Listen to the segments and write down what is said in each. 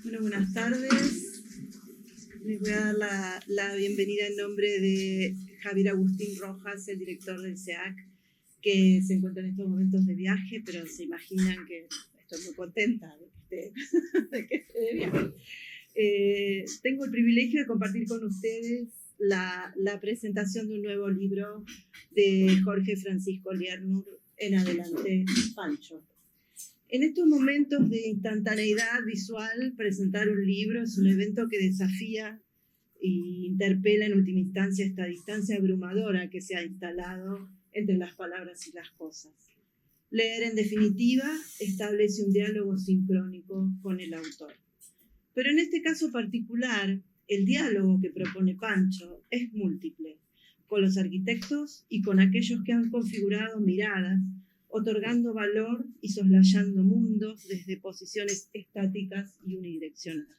Bueno, buenas tardes. Les voy a dar la bienvenida en nombre de Javier Agustín Rojas, el director del SEAC, que se encuentra en estos momentos de viaje, pero se imaginan que estoy muy contenta de que esté de viaje. Tengo el privilegio de compartir con ustedes la presentación de un nuevo libro de Jorge Francisco Liernur, En adelante, Pancho. En estos momentos de instantaneidad visual, presentar un libro es un evento que desafía e interpela en última instancia esta distancia abrumadora que se ha instalado entre las palabras y las cosas. Leer, en definitiva, establece un diálogo sincrónico con el autor. Pero en este caso particular, el diálogo que propone Pancho es múltiple, con los arquitectos y con aquellos que han configurado miradas, otorgando valor y soslayando mundos desde posiciones estáticas y unidireccionales.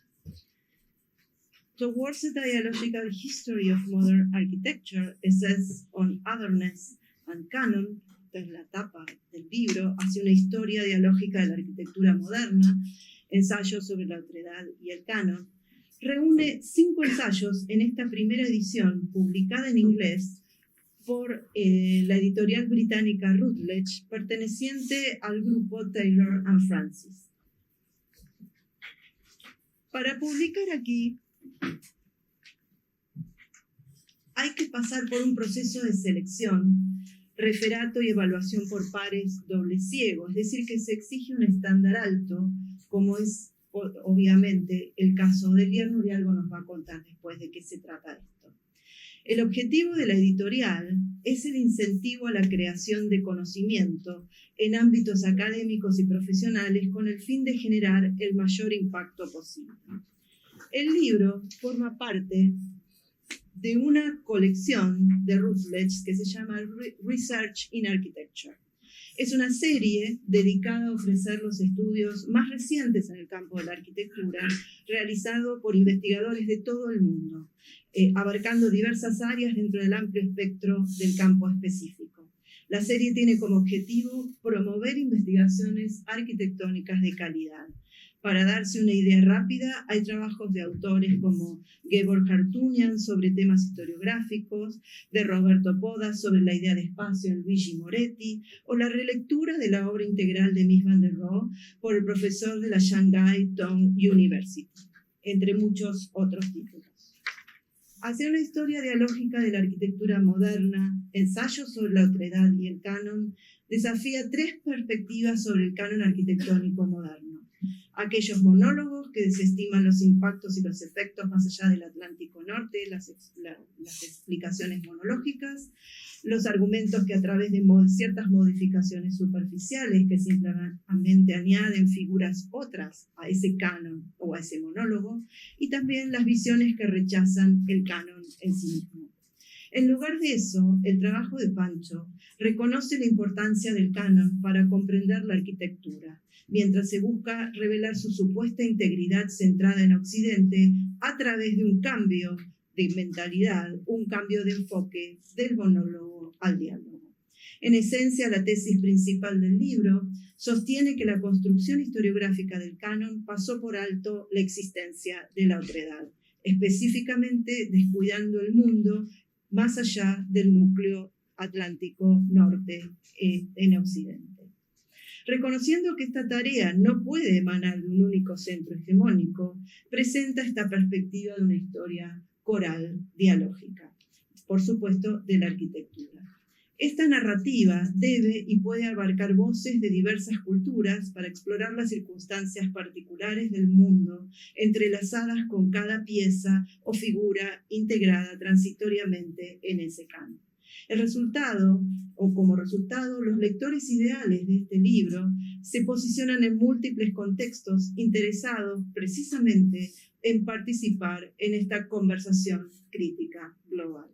Towards a Dialogical History of Modern Architecture, Essays on Otherness and Canon, esta es la tapa del libro, hacia una historia dialógica de la arquitectura moderna, ensayos sobre la otredad y el canon, reúne 5 ensayos en esta primera edición, publicada en inglés, por la editorial británica Routledge, perteneciente al grupo Taylor and Francis. Para publicar aquí hay que pasar por un proceso de selección, referato y evaluación por pares doble ciego, es decir, que se exige un estándar alto, como es obviamente el caso de Liernur, y algo nos va a contar después de qué se trata esto. El objetivo de la editorial es el incentivo a la creación de conocimiento en ámbitos académicos y profesionales con el fin de generar el mayor impacto posible. El libro forma parte de una colección de Routledge que se llama Research in Architecture. Es una serie dedicada a ofrecer los estudios más recientes en el campo de la arquitectura, realizado por investigadores de todo el mundo, abarcando diversas áreas dentro del amplio espectro del campo específico. La serie tiene como objetivo promover investigaciones arquitectónicas de calidad. Para darse una idea rápida, hay trabajos de autores como Geborg Hartunian sobre temas historiográficos, de Roberto Podas sobre la idea de espacio en Luigi Moretti, o la relectura de la obra integral de Mies van der Rohe por el profesor de la Shanghai Tong University, entre muchos otros títulos. Hacia una historia dialógica de la arquitectura moderna, ensayos sobre la otredad y el canon, desafía 3 perspectivas sobre el canon arquitectónico moderno. Aquellos monólogos que desestiman los impactos y los efectos más allá del Atlántico Norte, las explicaciones monológicas, los argumentos que a través de ciertas modificaciones superficiales que simplemente añaden figuras otras a ese canon o a ese monólogo, y también las visiones que rechazan el canon en sí mismo. En lugar de eso, el trabajo de Pancho reconoce la importancia del canon para comprender la arquitectura, mientras se busca revelar su supuesta integridad centrada en Occidente a través de un cambio de mentalidad, un cambio de enfoque del monólogo al diálogo. En esencia, la tesis principal del libro sostiene que la construcción historiográfica del canon pasó por alto la existencia de la otredad, específicamente descuidando el mundo más allá del núcleo Atlántico Norte en Occidente. Reconociendo que esta tarea no puede emanar de un único centro hegemónico, presenta esta perspectiva de una historia coral, dialógica, por supuesto, de la arquitectura. Esta narrativa debe y puede abarcar voces de diversas culturas para explorar las circunstancias particulares del mundo, entrelazadas con cada pieza o figura integrada transitoriamente en ese canon. Como resultado, los lectores ideales de este libro se posicionan en múltiples contextos interesados precisamente en participar en esta conversación crítica global.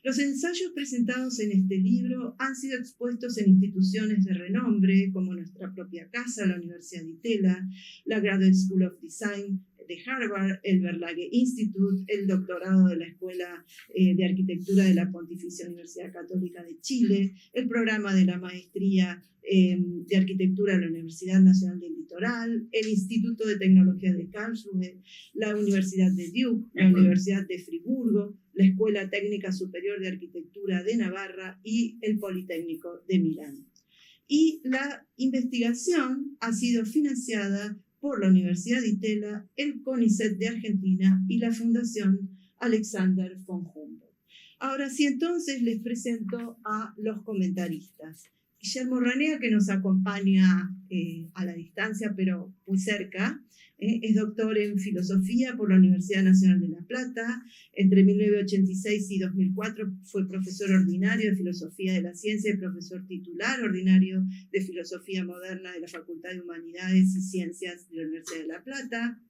Los ensayos presentados en este libro han sido expuestos en instituciones de renombre como nuestra propia casa, la Universidad de Itela, la Graduate School of Design de Harvard, el Berlage Institute, el doctorado de la Escuela de Arquitectura de la Pontificia Universidad Católica de Chile, el programa de la maestría de Arquitectura de la Universidad Nacional del Litoral, el Instituto de Tecnología de Karlsruhe, la Universidad de Duke, la Universidad de Friburgo, la Escuela Técnica Superior de Arquitectura de Navarra y el Politécnico de Milán. Y la investigación ha sido financiada por la Universidad de Itela, el CONICET de Argentina y la Fundación Alexander von Humboldt. Ahora sí, entonces les presento a los comentaristas. Guillermo Ranea, que nos acompaña a la distancia, pero muy cerca, es doctor en filosofía por la Universidad Nacional de La Plata. Entre 1986 y 2004 fue profesor ordinario de filosofía de la ciencia y profesor titular ordinario de filosofía moderna de la Facultad de Humanidades y Ciencias de la Universidad de La Plata.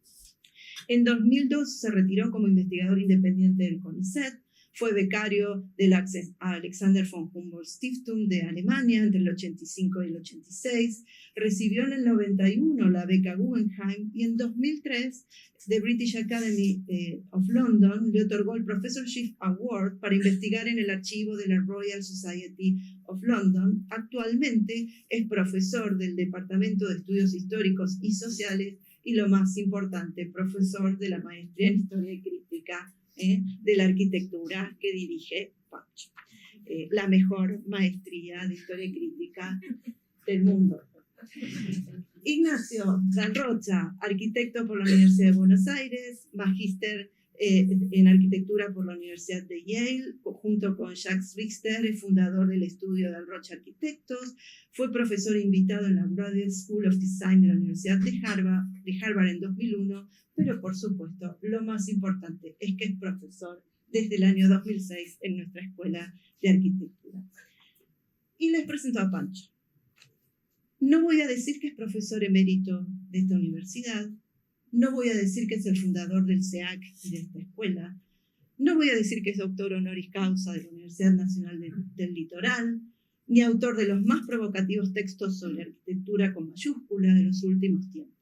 En 2002 se retiró como investigador independiente del CONICET. Fue becario del Alexander von Humboldt Stiftung de Alemania entre el 85 y el 86. Recibió en el 91 la beca Guggenheim y en 2003 The British Academy of London le otorgó el Professorship Award para investigar en el archivo de la Royal Society of London. Actualmente es profesor del Departamento de Estudios Históricos y Sociales y, lo más importante, profesor de la maestría en Historia y Crítica de la arquitectura que dirige Pancho, la mejor maestría de historia y crítica del mundo. Ignacio Dan Rocha, arquitecto por la Universidad de Buenos Aires, magíster en arquitectura por la Universidad de Yale, junto con Jacques Richter, el fundador del estudio Dan Rocha Arquitectos. Fue profesor invitado en la Graduate School of Design de la Universidad de Harvard en 2001, pero por supuesto, lo más importante es que es profesor desde el año 2006 en nuestra Escuela de Arquitectura. Y les presento a Pancho. No voy a decir que es profesor emérito de esta universidad, no voy a decir que es el fundador del SEAC y de esta escuela, no voy a decir que es doctor honoris causa de la Universidad Nacional del Litoral, ni autor de los más provocativos textos sobre arquitectura con mayúscula de los últimos tiempos.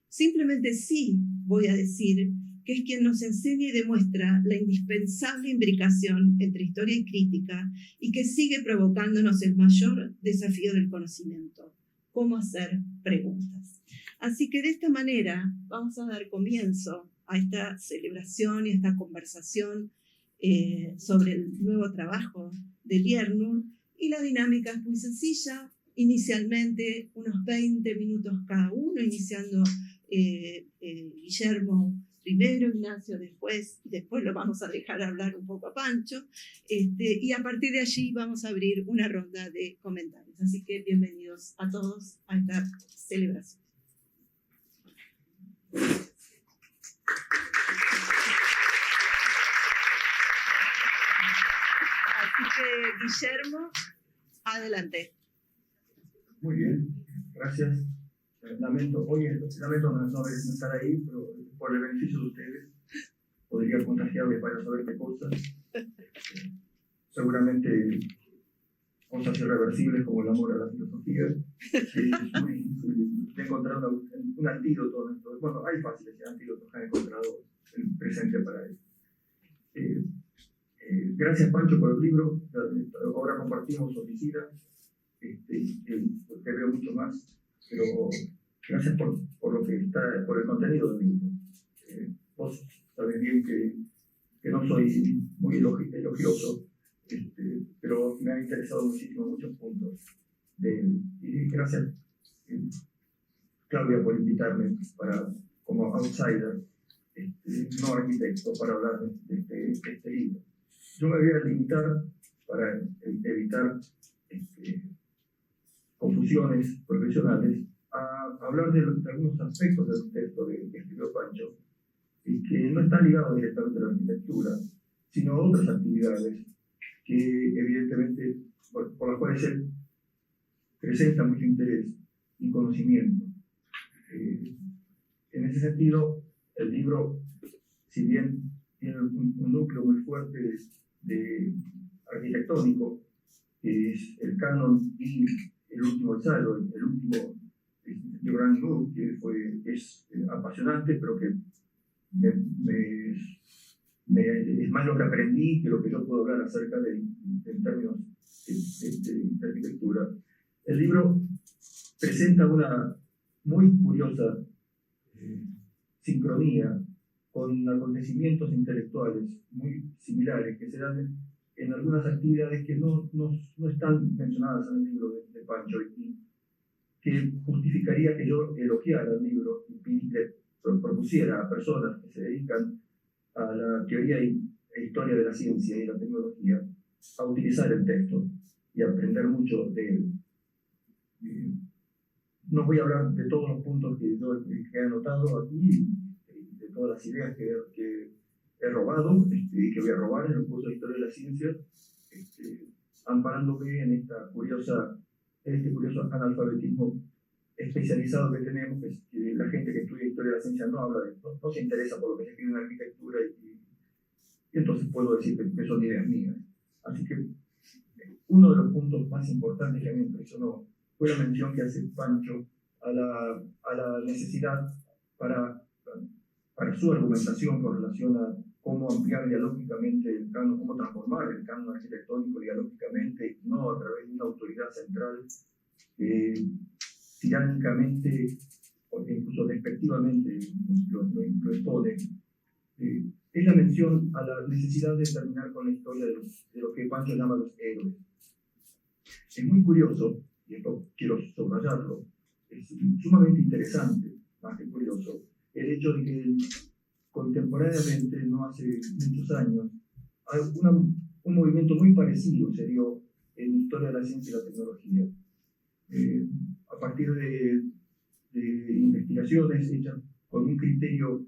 Simplemente sí voy a decir que es quien nos enseña y demuestra la indispensable imbricación entre historia y crítica y que sigue provocándonos el mayor desafío del conocimiento, cómo hacer preguntas. Así que de esta manera vamos a dar comienzo a esta celebración y a esta conversación sobre el nuevo trabajo de Liernur, y la dinámica es muy sencilla. Inicialmente unos 20 minutos cada uno, iniciando Guillermo primero, Ignacio después, y después lo vamos a dejar hablar un poco a Pancho, y a partir de allí vamos a abrir una ronda de comentarios. Así que bienvenidos a todos a esta celebración. Así que, Guillermo, adelante. Muy bien, gracias. Lamento no estar ahí, pero por el beneficio de ustedes podría contagiarles para saber qué cosas. Seguramente cosas irreversibles como el amor a la filosofía. Es muy difícil de encontrar un antídoto. Bueno, hay fáciles antídotos que han encontrado el presente para ello. Gracias, Pancho, por el libro. Ahora compartimos oficina. Te veo mucho más, pero gracias por lo que está, por el contenido del libro. Vos sabés bien que no soy muy elogioso, pero me han interesado muchísimo muchos puntos y gracias, Claudia, por invitarme como outsider, no arquitecto, para hablar de este libro. Yo me voy a limitar, para evitar confusiones profesionales, a hablar de algunos aspectos del texto que escribió Pancho, y que no están ligados directamente a la arquitectura, sino a otras actividades que evidentemente por las cuales él presenta mucho interés y conocimiento. En ese sentido, el libro, si bien tiene un núcleo muy fuerte de arquitectónico, que es el canon y el último ensayo, el último Gibran Nur, que es apasionante, pero que es más lo que aprendí que lo que yo puedo hablar acerca en términos de arquitectura. El libro presenta una muy curiosa sincronía con acontecimientos intelectuales muy similares que se dan en algunas actividades que no están mencionadas en el libro de Pancho, y que justificaría que yo elogiara el libro y le propusiera a personas que se dedican a la teoría e historia de la ciencia y la tecnología a utilizar el texto y aprender mucho de él. No voy a hablar de todos los puntos que he anotado aquí, de todas las ideas que he robado y que voy a robar en el curso de Historia de la Ciencia, amparándome en este curioso analfabetismo especializado que tenemos, que la gente que estudia Historia de la Ciencia no habla de esto, no se interesa por lo que se escribe en arquitectura, y entonces puedo decir que son ideas mías. Así que uno de los puntos más importantes que a mí me impresionó fue la mención que hace Pancho a la necesidad para su argumentación con relación a cómo ampliar dialógicamente el canon, cómo transformar el canon arquitectónico dialógicamente, no a través de una autoridad central tiránicamente o incluso despectivamente lo expone. Es la mención a la necesidad de terminar con la historia de lo que Pancho llama los héroes. Es muy curioso, y esto quiero subrayarlo, es sumamente interesante, más que curioso, el hecho de que contemporáneamente, no hace muchos años, hay un movimiento muy parecido se dio en Historia de la Ciencia y la Tecnología. A partir de investigaciones hechas con un criterio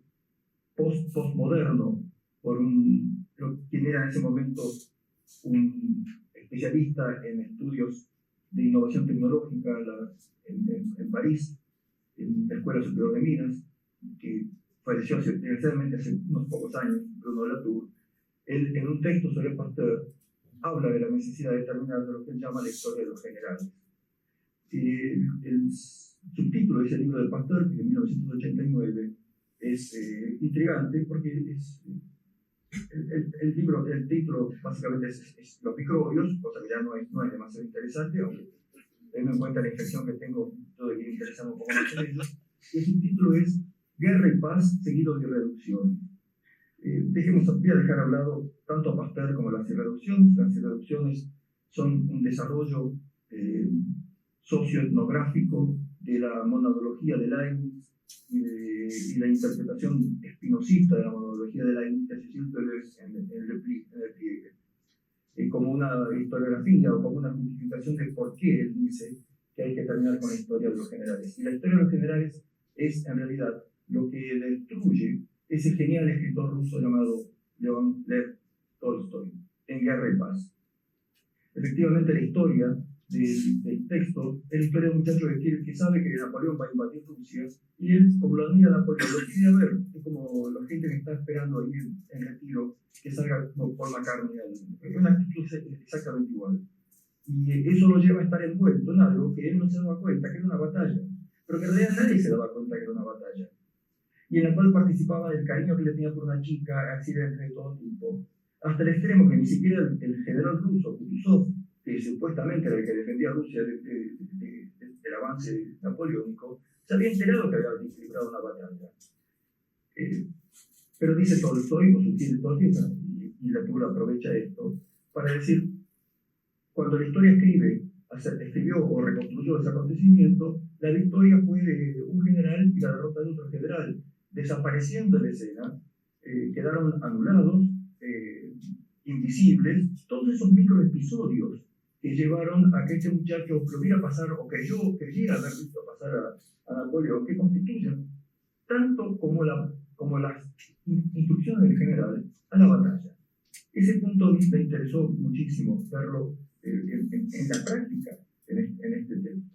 postmoderno por quien era en ese momento un especialista en estudios de innovación tecnológica en París, en la Escuela Superior de Minas, que falleció desgraciadamente hace unos pocos años, Bruno Latour. Él, en un texto sobre Pasteur, habla de la necesidad de terminar de lo que él llama la historia de los generales. El subtítulo de ese libro de Pasteur, que es de 1989, es intrigante porque el título básicamente es Los microbios, cosa que ya no es demasiado interesante, aunque teniendo en cuenta la infección que tengo, yo debería interesarme un poco más en ello. Y el subtítulo es Guerra y Paz seguido de irreducción. Voy a dejar hablado tanto a Pasteur como a las irreducciones. Las irreducciones son un desarrollo socioetnográfico de la monadología de Leibniz y la interpretación espinosista de la monadología de Leibniz que se siente en el pliegue, como una historiografía o como una justificación de por qué él dice que hay que terminar con la historia de los generales. Y la historia de los generales es en realidad lo que destruye ese genial escritor ruso llamado Lev Tolstoy en Guerra y Paz. Efectivamente, la historia del texto es la historia de un muchacho que sabe que Napoleón va a invadir Rusia, y él, como lo admira Napoleón, lo quiere ver. Es como la gente que está esperando ahí en retiro que salga Paul McCartney. Es una actitud exactamente igual. Y eso lo lleva a estar envuelto en algo que él no se daba cuenta que era una batalla, pero que en realidad nadie se daba cuenta que era una batalla, y en la cual participaba del cariño que le tenía por una chica, accidentes de todo tipo, hasta el extremo que ni siquiera el general ruso, Kutuzov, que supuestamente era el que defendía a Rusia del avance napoleónico, se había enterado que había librado una batalla. Pero dice Tolstoy, o sugiere Tolstoy, y Latour aprovecha esto para decir, cuando la historia escribió o reconstruyó ese acontecimiento, la victoria fue de un general y la derrota de otro general. Desapareciendo de la escena, quedaron anulados, invisibles, todos esos microepisodios que llevaron a que este muchacho lo viera pasar, o creyera haber visto pasar a Napoleón, que constituyen tanto como las instrucciones del general a la batalla. Ese punto me interesó muchísimo verlo en la práctica en este texto.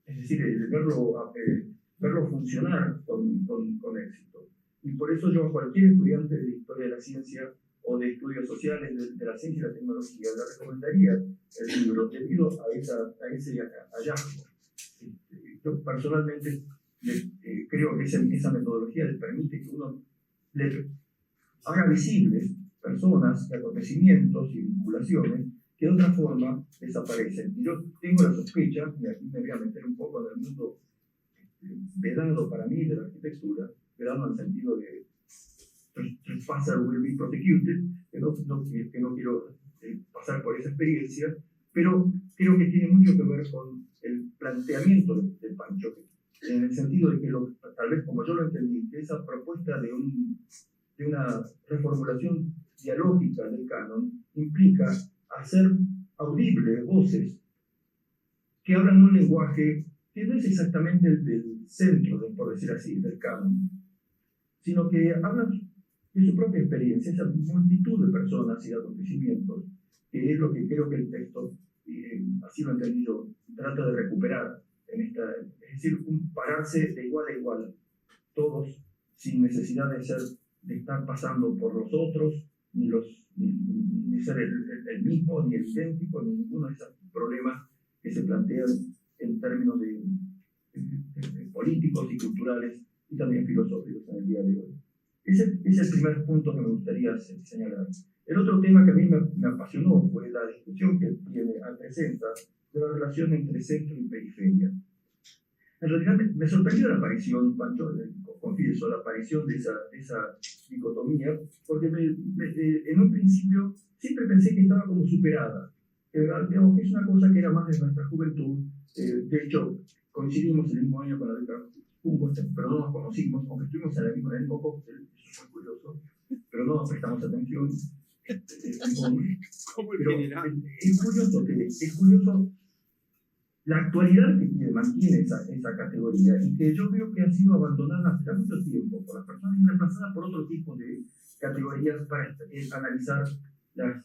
Es decir, verlo funcionar con éxito. Y por eso yo a cualquier estudiante de historia de la ciencia o de estudios sociales de la ciencia y la tecnología le recomendaría el libro debido a ese hallazgo. Yo personalmente creo que esa metodología le permite que uno le haga visibles personas, acontecimientos y vinculaciones que de otra forma desaparecen. Y yo tengo la sospecha, y aquí me voy a meter un poco en el mundo vedado para mí de la arquitectura, vedado en el sentido de trespasser will be prosecuted, que no quiero pasar por esa experiencia, pero creo que tiene mucho que ver con el planteamiento de Pancho, en el sentido de que, tal vez como yo lo entendí, que esa propuesta de una reformulación dialógica del canon implica hacer audibles voces que hablan un lenguaje que no es exactamente el del centro, por decir así, del canon, sino que hablan de su propia experiencia, esa multitud de personas y de acontecimientos, que es lo que creo que el texto, así lo he entendido, trata de recuperar es decir, un pararse de igual a igual, todos sin necesidad de estar pasando por los otros, ni ser el mismo, ni el idéntico, ni ninguno de esos problemas que se plantean en términos de políticos y culturales y también filosóficos en el día de hoy. Ese es el primer punto que me gustaría señalar. El otro tema que a mí me apasionó fue la discusión que presenta de la relación entre centro y periferia. En realidad me sorprendió la aparición, Pancho, confieso, la aparición de esa dicotomía, porque en un principio siempre pensé que estaba como superada. Digamos que es una cosa que era más de nuestra juventud. De hecho, coincidimos el mismo año con la beca Humboldt, pero no nos conocimos, aunque estuvimos en el mismo cóctel, eso fue curioso, pero no nos prestamos atención. Es curioso la actualidad que mantiene esa categoría y que yo veo que ha sido abandonada hace mucho tiempo por las personas y reemplazada por otro tipo de categorías para analizar la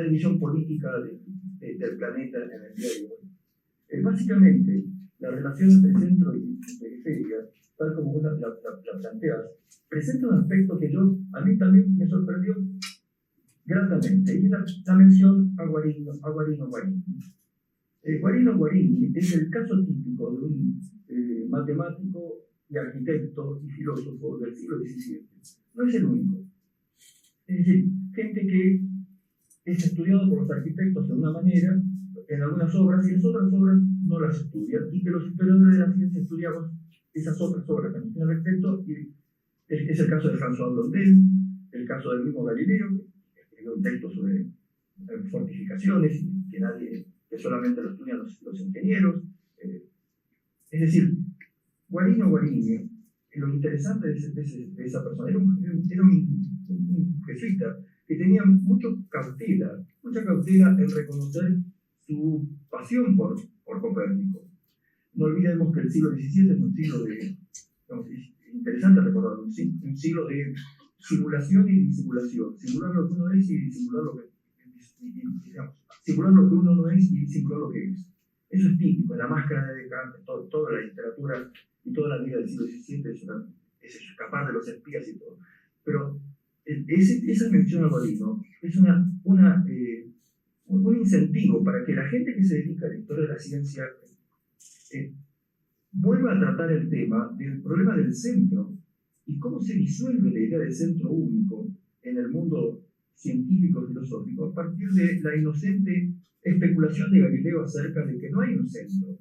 división política del planeta en el día de hoy. Básicamente, la relación entre centro y periferia, tal como vos la planteas, presenta un aspecto que a mí también me sorprendió gratamente, y es la mención a Guarino Guarini. Guarino Guarini es el caso típico de un matemático y arquitecto y filósofo del siglo XVII. No es el único. Es decir, gente que es estudiado por los arquitectos de una manera, en algunas obras, y las otras obras no las estudian, y que los historiadores de la ciencia estudiamos esas otras obras que nos tienen respecto, y es el caso de François Blondel, el caso del mismo Galileo, que escribió un texto sobre fortificaciones, que solamente lo estudian los ingenieros. Es decir, Guarino Guarini, lo interesante de esa persona, era un jesuita que tenía mucha cautela en reconocer su pasión por Copérnico. No olvidemos que el siglo XVII es un siglo es interesante recordar, un siglo de simulación y disimulación, simular lo que uno es y disimular lo que simular lo que uno no es y disimular lo que es. Eso es típico, en la máscara de Descartes, toda la literatura y toda la vida del siglo XVII es escapar de los espías y todo. Pero esa mención a Guarino es un incentivo para que la gente que se dedica a la historia de la ciencia vuelva a tratar el tema del problema del centro y cómo se disuelve la idea del centro único en el mundo científico-filosófico a partir de la inocente especulación de Galileo acerca de que no hay un centro.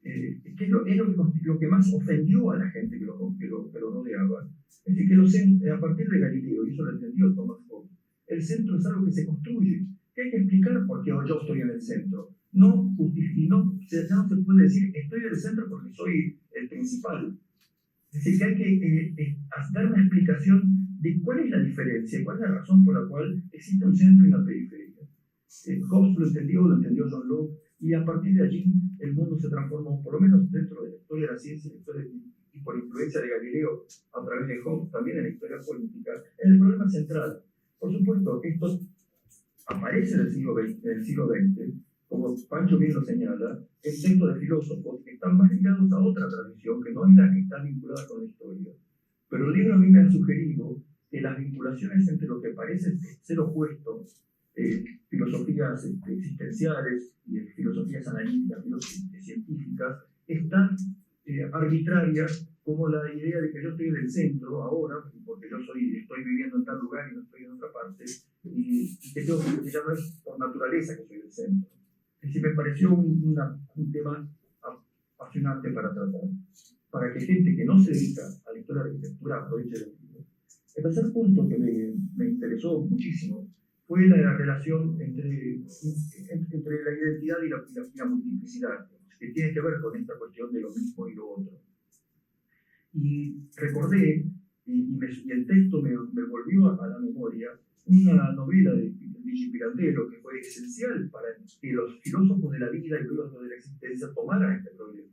Que es lo que más ofendió a la gente que lo rodeaba. Es decir, que a partir de Galileo, y eso lo entendió Thomas Hobbes, el centro es algo que se construye, que hay que explicar por qué yo estoy en el centro. Ya no se puede decir estoy en el centro porque soy el principal. Es decir, que hay que dar una explicación de cuál es la diferencia, cuál es la razón por la cual existe un centro y una periferia. Hobbes lo entendió John Locke, y a partir de allí el mundo se transformó, por lo menos dentro de la historia de la ciencia y por influencia de Galileo a través de Hobbes, también en la historia política, en el problema central. Por supuesto, esto aparece en el siglo XX, como Pancho bien lo señala, en textos de filósofos que están más ligados a otra tradición, que no es la que está vinculada con la historia. Pero el libro a mí me ha sugerido que las vinculaciones entre lo que parece ser opuestos, filosofías existenciales y filosofías analíticas, científicas, están arbitraria como la idea de que yo estoy en el centro ahora, porque yo estoy viviendo en tal lugar y no estoy en otra parte, y que ya no es por naturaleza que soy el centro. Es decir, me pareció un tema apasionante para tratar, para que gente que no se dedica a la historia de la arquitectura aproveche el libro. El tercer punto que me interesó muchísimo fue la relación entre la identidad y la multiplicidad, que tiene que ver con esta cuestión de lo mismo y lo otro. Y recordé, y el texto me volvió a la memoria, una novela de Luigi Pirandello que fue esencial para que los filósofos de la vida y filósofos de la existencia tomaran este problema.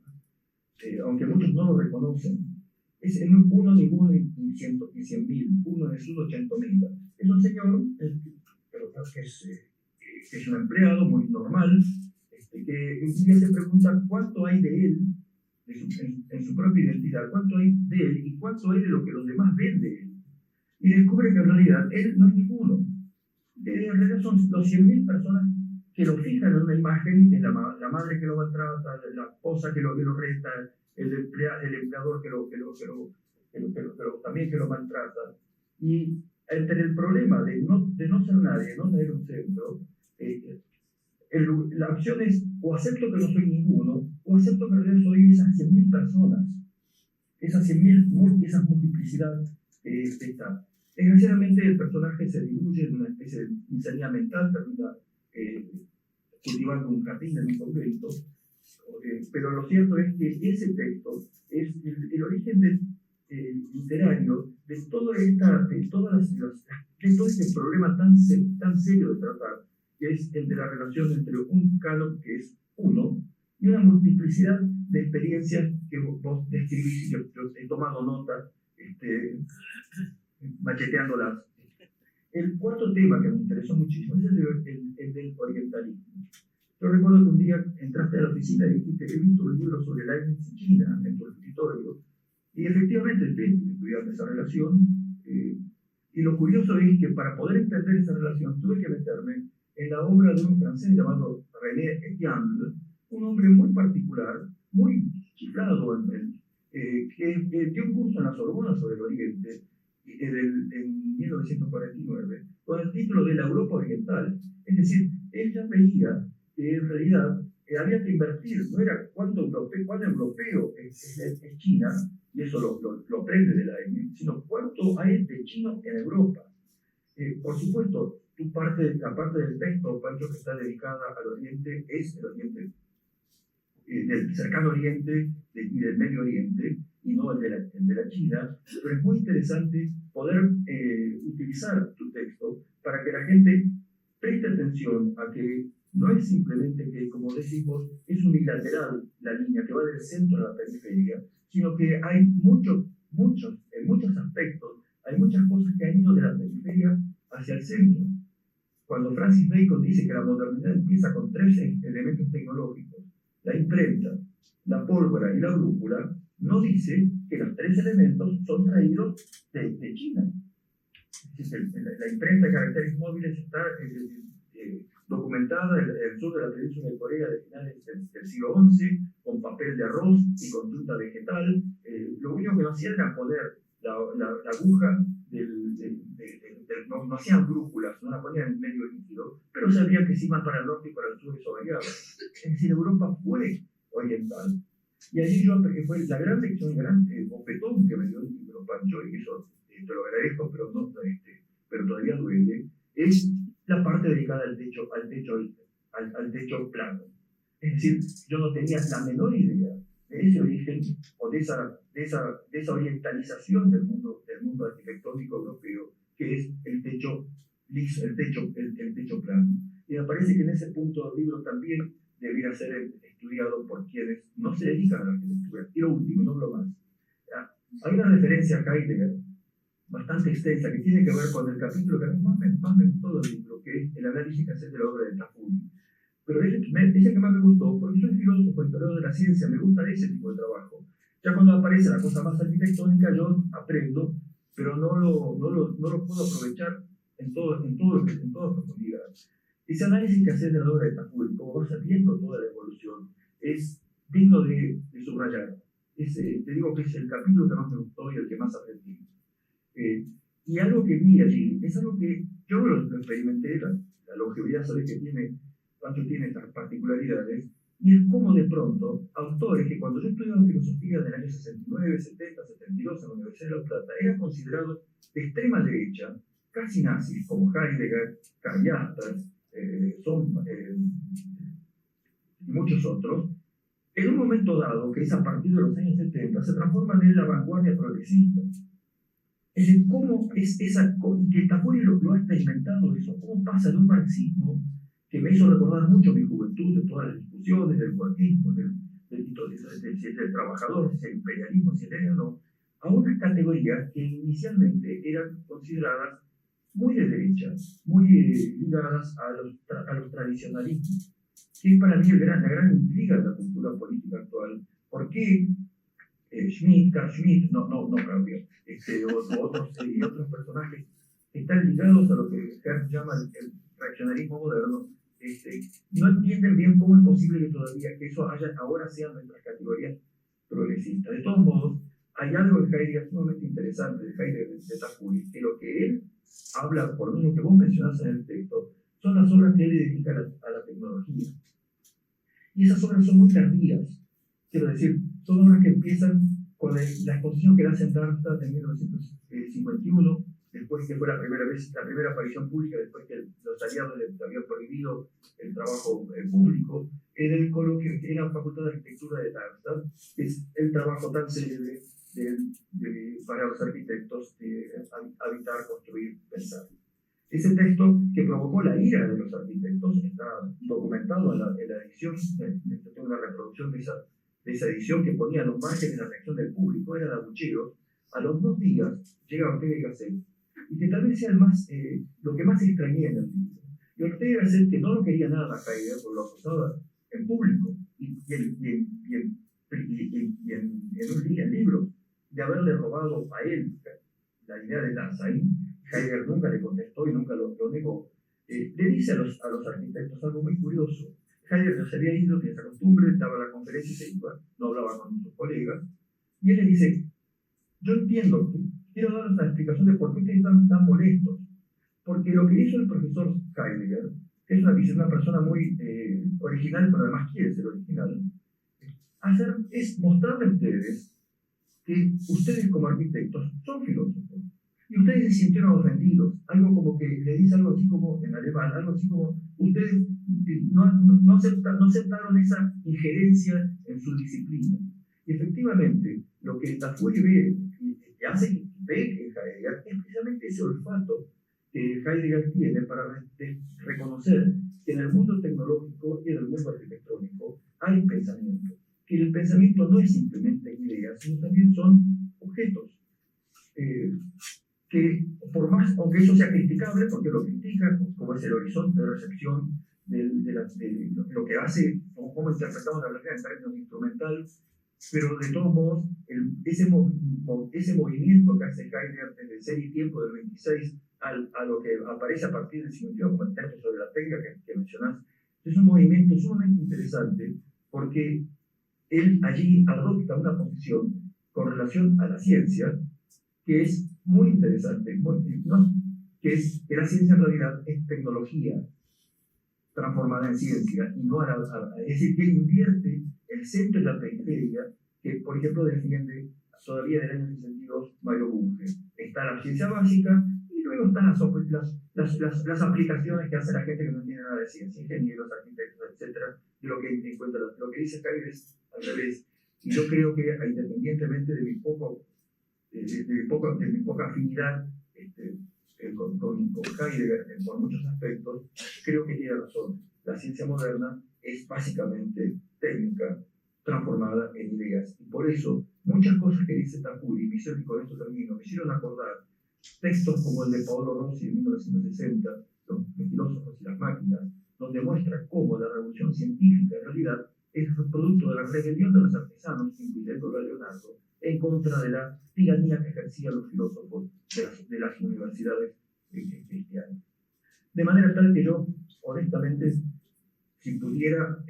Aunque muchos no lo reconocen, es uno ni uno y 100.000, uno es 180.000. Es un señor, pero que es un empleado muy normal, que un día se pregunta cuánto hay de él, en su propia identidad, cuánto hay de él y cuánto hay de lo que los demás ven de él. Y descubre que en realidad él no es ninguno. En realidad son los 100.000 personas que lo fijan en una imagen, en la madre que lo maltrata, la esposa que lo reta, el empleador también que lo maltrata. Y entre el problema de no ser nadie, no tener un centro, la opción es o acepto que no soy ninguno, o acepto que en realidad soy esas 100.000 personas, esa multiplicidad que está. Desgraciadamente el personaje se diluye en una especie de insanidad mental, termina cultivando un jardín en un convento, pero lo cierto es que ese texto es el origen literario de todo este problema tan serio de tratar, que es el de la relación entre un canon que es uno y una multiplicidad de experiencias que vos describís y yo he tomado nota, macheteándolas. El cuarto tema que me interesó muchísimo es el del orientalismo. Yo recuerdo que un día entraste a la oficina y dijiste que he visto un libro sobre Leibniz y China en tu escritorio, y efectivamente estoy estudiando esa relación, y lo curioso es que para poder entender esa relación tuve que meterme en la obra de un francés llamado René Etienne, un hombre muy particular, muy chiflado, que dio un curso en la Sorbona sobre el Oriente en 1949, con el título de La Europa Oriental. Es decir, él ya veía que en realidad había que invertir, no era cuán europeo es China, y eso lo aprende de la ENI, sino cuánto hay de chino en Europa. Por supuesto, la parte del texto, Pancho, que está dedicada al Oriente, es el Oriente, del cercano Oriente y del Medio Oriente, y no el de la China, pero es muy interesante poder utilizar tu texto para que la gente preste atención a que no es simplemente que, como decimos, es unilateral la línea que va del centro a la periferia, sino que hay en muchos aspectos, hay muchas cosas que han ido de la periferia hacia el centro. Cuando Francis Bacon dice que la modernidad empieza con 3 elementos tecnológicos, la imprenta, la pólvora y la brújula, no dice que los 3 elementos son traídos de China. La imprenta de caracteres móviles está documentada en el sur de la península de Corea de finales del siglo XI, con papel de arroz y con fruta vegetal. Lo único que no hacían era poner la aguja no hacían brújulas, no la ponían en medio líquido, pero sabían que si iban para el norte y para el sur eso variaba. Es decir, Europa fue oriental. Y allí porque fue la gran lección, el gran bofetón que me dio el libro, Pancho, y eso te lo agradezco, pero todavía duele, es la parte dedicada al techo plano. Es decir, yo no tenía la menor idea de ese origen o de esa orientalización del mundo arquitectónico europeo, que es el techo liso, el techo plano. Y me parece que en ese punto el libro también debería ser estudiado por quienes no se dedican a la arquitectura. Y lo último, no hablo más. Hay una referencia a Heidegger bastante extensa que tiene que ver con el capítulo que a mí más me gustó del libro, que es el análisis que hace de la obra de Tafuri. Pero es el que más me gustó, porque soy filósofo, historiador de la ciencia, me gusta ese tipo de trabajo. Ya cuando aparece la cosa más arquitectónica, yo aprendo, pero no lo puedo aprovechar en toda profundidad. Ese análisis que hace de la obra de Tafuri, como vas viendo toda la evolución, es digno de subrayar. te digo que es el capítulo que más me gustó y el que más aprendí. Y algo que vi allí es algo que yo lo experimenté, la longevidad, sabes que Pancho tiene estas particularidades, y es como de pronto autores que cuando yo estudiaba filosofía en el año 69, 70, 72 en la Universidad de La Plata, eran considerados de extrema derecha, casi nazis, como Heidegger, Karl Jaspers, y muchos otros, en un momento dado, que es a partir de los años 70, se transforman en la vanguardia progresista. Es decir, cómo es esa, que Tafuori lo ha experimentado eso, cómo pasa de un marxismo que me hizo recordar mucho mi juventud, de todas las discusiones, del cuartismo, del trabajador, del imperialismo chileno, a unas categorías que inicialmente eran consideradas muy de derecha, muy ligadas a los tradicionalismos, que es para mí la gran intriga de la cultura política actual. ¿Por qué Carl Schmitt, Claudio, otros personajes están ligados a lo que Hertz llama el reaccionarismo moderno? No entienden bien cómo es posible que todavía que eso ahora sean nuestras categorías progresistas. De todos modos, hay algo de Heidegger sumamente interesante, de Heidegger de Tafuori, que lo que él habla, por lo menos que vos mencionás en el texto, son las obras que él dedica a la tecnología. Y esas obras son muy tardías. Quiero decir, son obras que empiezan con la exposición que le hace en Darmstadt en 1951, después que fue la primera aparición pública, después que los aliados le habían prohibido el trabajo público, en el coloquio en la Facultad de Arquitectura de Darmstadt, que es el trabajo tan célebre para los arquitectos de habitar, construir, pensar. Ese texto que provocó la ira de los arquitectos está documentado en la edición, tengo una reproducción de esa edición que ponía los márgenes de la reacción del público, era de abucheos. A los 2 días llega Ortega y Gasset, y que tal vez sea lo que más extrañé en el libro. Y Ortega y Gasset, que no lo quería nada a Heidegger, porque lo acusaba en público y en libros de haberle robado a él la idea de Dasein. Heidegger nunca le contestó y nunca lo negó. Le dice a los arquitectos algo muy curioso. Heidegger se había ido, tiene esa costumbre, daba la conferencia y se iba, no hablaba con sus colegas, y él le dice: yo entiendo, quiero dar una explicación de por qué ustedes están tan molestos, porque lo que hizo el profesor Heidegger, que es una persona muy original, pero además quiere ser original, es mostrarle a ustedes que ustedes como arquitectos son filósofos, y ustedes se sintieron ofendidos, algo como que le dice algo así como en alemán, algo así como ustedes no aceptaron esa injerencia en su disciplina. Y efectivamente, lo que Tafuori ve y hace que ve en Heidegger es precisamente ese olfato que Heidegger tiene para reconocer que en el mundo tecnológico y en el mundo arquitectónico hay pensamiento, que el pensamiento no es simplemente ideas, sino también son objetos. Que por más, aunque eso sea criticable, porque lo critica, como es el horizonte de recepción de lo que hace, cómo interpretamos la realidad en términos instrumentales, pero de todos modos, ese movimiento que hace Heidegger desde el Ser y Tiempo del 26 a lo que aparece a partir del 51 como el texto sobre la técnica que mencionás, es un movimiento sumamente interesante, porque él allí adopta una posición con relación a la ciencia que es muy interesante, que la ciencia en realidad es tecnología transformada en ciencia, y no es decir, que invierte el centro y la periferia, que por ejemplo defiende todavía del año 62 Mario Bunge. Está la ciencia básica y luego están las aplicaciones que hace la gente que no tiene nada de ciencia, ingenieros, arquitectos, etcétera, de lo que encuentra. Lo que dice Heidegger es al revés. Y yo creo que independientemente de mi poca afinidad con Heidegger por muchos aspectos, creo que tiene razón. La ciencia moderna es básicamente técnica transformada en ideas. Y por eso, muchas cosas que dice Tafuori, y con esto termino, me hicieron acordar textos como el de Paolo Rossi en 1960, los filósofos y las máquinas, donde muestra cómo la revolución científica en realidad es el producto de la rebelión de los artesanos, incluyendo a Leonardo, en contra de la tiranía que ejercían los filósofos de las universidades cristianas. De manera tal que yo, honestamente, si pudiera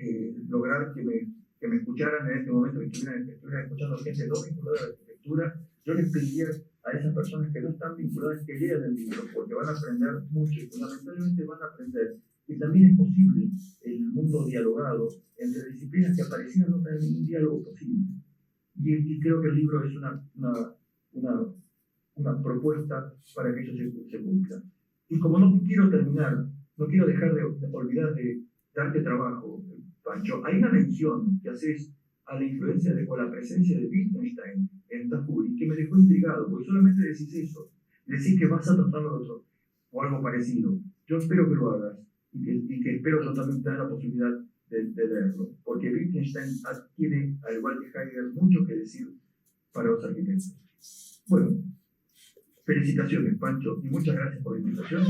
lograr que me que me escucharan en este momento, que estuvieran escuchando gente no vinculada a la arquitectura, yo les pediría a esas personas que no están vinculadas que lean el libro, porque van a aprender mucho y fundamentalmente van a aprender que también es posible el mundo dialogado entre disciplinas que aparecían no tener ningún diálogo posible. Y creo que el libro es una propuesta para que eso se cumpla. Y como no quiero terminar, no quiero dejar de olvidar de darte trabajo, Pancho, hay una mención que haces a la influencia o la presencia de Wittgenstein en Tafuri que me dejó intrigado, porque solamente decís eso, decís que vas a tratarlo de otro, o algo parecido. Yo espero que lo hagas y que espero yo también tener la posibilidad de leerlo, porque Wittgenstein tiene, al igual que Heidegger, mucho que decir para los arquitectos. Bueno, felicitaciones, Pancho, y muchas gracias por la invitación.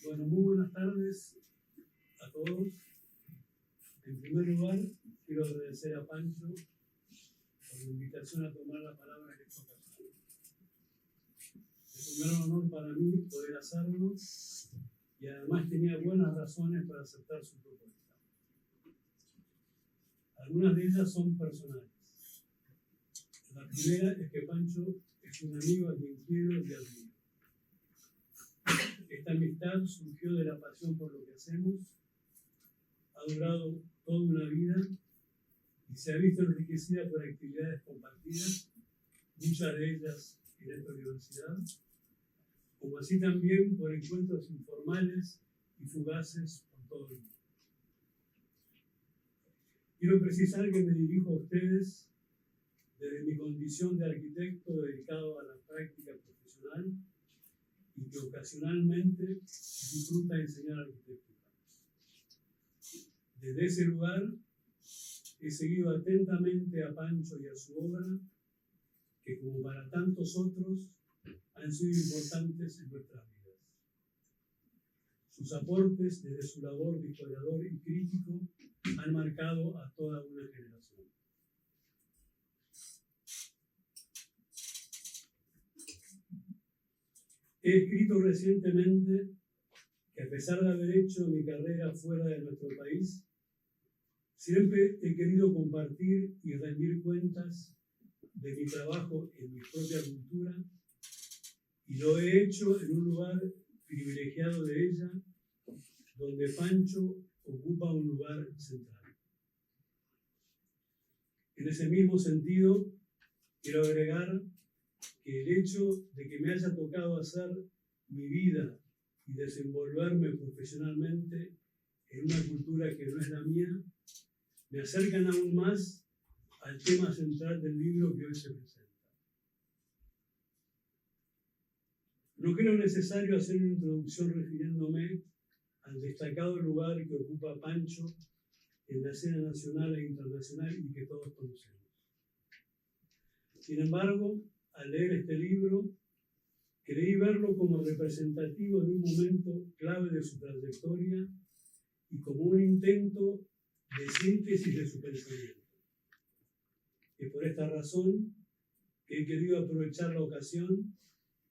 Bueno, muy buenas tardes a todos. En primer lugar, quiero agradecer a Pancho por la invitación a tomar la palabra en esta ocasión. Es un gran honor para mí poder hacerlo y además tenía buenas razones para aceptar su propuesta. Algunas de ellas son personales. La primera es que Pancho es un amigo a quien quiero y admiro. Esta amistad surgió de la pasión por lo que hacemos, ha durado toda una vida y se ha visto enriquecida por actividades compartidas, muchas de ellas en esta universidad, como así también por encuentros informales y fugaces por todo el mundo. Quiero precisar que me dirijo a ustedes desde mi condición de arquitecto dedicado a la práctica profesional y que ocasionalmente disfruta enseñar arquitectura. Desde ese lugar he seguido atentamente a Pancho y a su obra, que como para tantos otros han sido importantes en nuestras vidas. Sus aportes desde su labor de historiador y crítico han marcado a toda una generación. He escrito recientemente que a pesar de haber hecho mi carrera fuera de nuestro país, siempre he querido compartir y rendir cuentas de mi trabajo en mi propia cultura y lo he hecho en un lugar privilegiado de ella, donde Pancho ocupa un lugar central. En ese mismo sentido, quiero agregar que el hecho de que me haya tocado hacer mi vida y desenvolverme profesionalmente en una cultura que no es la mía, me acercan aún más al tema central del libro que hoy se presenta. No creo necesario hacer una introducción refiriéndome al destacado lugar que ocupa Pancho en la escena nacional e internacional y que todos conocemos. Sin embargo, al leer este libro, creí verlo como representativo de un momento clave de su trayectoria y como un intento de síntesis de su pensamiento. Y por esta razón que he querido aprovechar la ocasión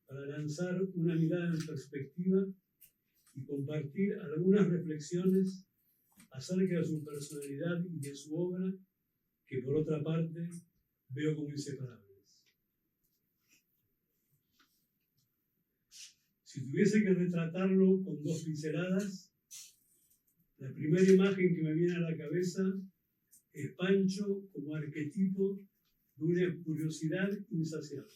para lanzar una mirada en perspectiva y compartir algunas reflexiones acerca de su personalidad y de su obra, que por otra parte veo como inseparables. Si tuviese que retratarlo con dos pinceladas, la primera imagen que me viene a la cabeza es Pancho como arquetipo de una curiosidad insaciable.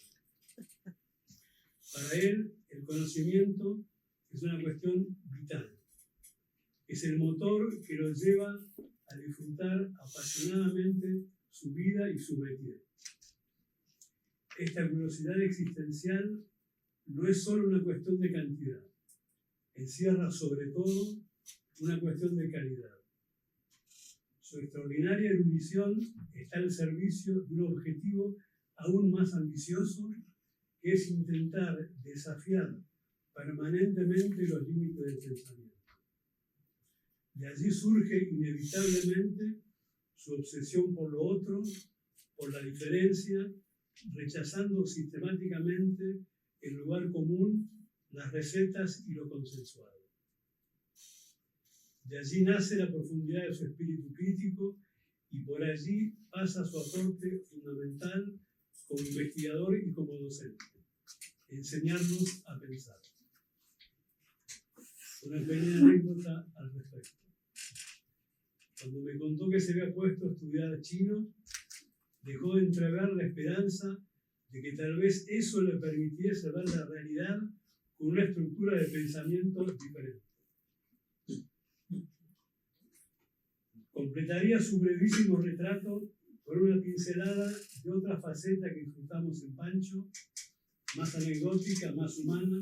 Para él, el conocimiento es una cuestión vital. Es el motor que lo lleva a disfrutar apasionadamente su vida y su métier. Esta curiosidad existencial no es solo una cuestión de cantidad, encierra sobre todo una cuestión de calidad. Su Su extraordinaria erudición está al servicio de un objetivo aún más ambicioso, que es intentar desafiar permanentemente los límites del pensamiento. De allí surge inevitablemente su obsesión por lo otro, por la diferencia, rechazando sistemáticamente el lugar común, las recetas y lo consensuado. De allí nace la profundidad de su espíritu crítico y por allí pasa su aporte fundamental como investigador y como docente: enseñarnos a pensar. Una pequeña anécdota al respecto. Cuando me contó que se había puesto a estudiar chino, dejó de entrever la esperanza de que tal vez eso le permitiese ver la realidad con una estructura de pensamiento diferente. Completaría su brevísimo retrato con una pincelada de otra faceta que disfrutamos en Pancho, más anecdótica, más humana,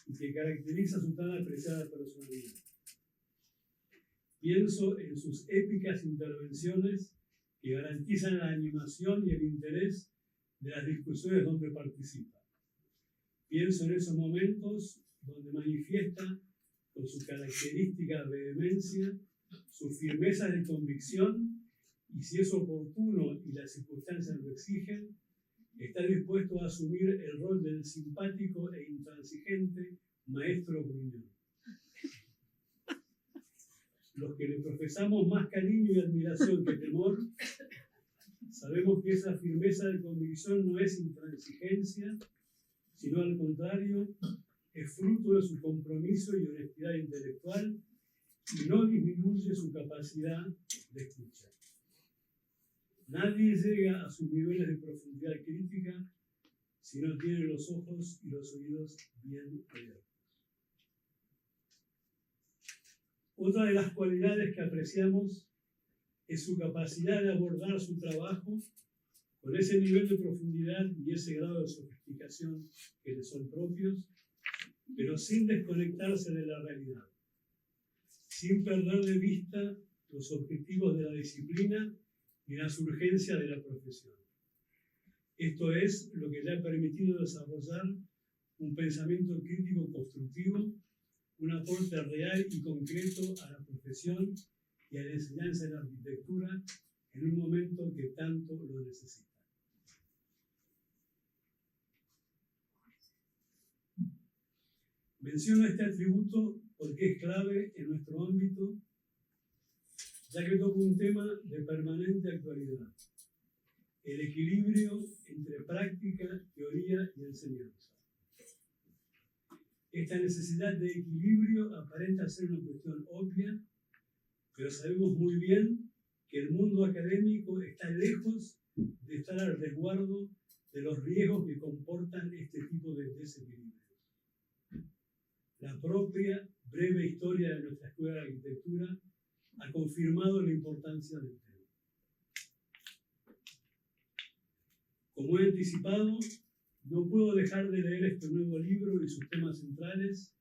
y que caracteriza su tan apreciada personalidad. Pienso en sus épicas intervenciones que garantizan la animación y el interés de las discusiones donde participa. Pienso en esos momentos donde manifiesta con su característica vehemencia su firmeza de convicción y, si es oportuno y las circunstancias lo exigen, está dispuesto a asumir el rol del simpático e intransigente maestro gruñón. Los que le profesamos más cariño y admiración que temor, sabemos que esa firmeza de convicción no es intransigencia, sino al contrario, es fruto de su compromiso y honestidad intelectual y no disminuye su capacidad de escuchar. Nadie llega a sus niveles de profundidad crítica si no tiene los ojos y los oídos bien abiertos. Otra de las cualidades que apreciamos es su capacidad de abordar su trabajo con ese nivel de profundidad y ese grado de sofisticación que le son propios, pero sin desconectarse de la realidad, sin perder de vista los objetivos de la disciplina y las urgencias de la profesión. Esto es lo que le ha permitido desarrollar un pensamiento crítico constructivo, un aporte real y concreto a la profesión y a la enseñanza de la arquitectura en un momento que tanto lo necesita. Menciono este atributo porque es clave en nuestro ámbito, ya que toca un tema de permanente actualidad: el equilibrio entre práctica, teoría y enseñanza. Esta necesidad de equilibrio aparenta ser una cuestión obvia, pero sabemos muy bien que el mundo académico está lejos de estar al resguardo de los riesgos que comportan este tipo de desequilibrios. La propia breve historia de nuestra escuela de arquitectura ha confirmado la importancia del tema. Como he anticipado, no puedo dejar de leer este nuevo libro y sus temas centrales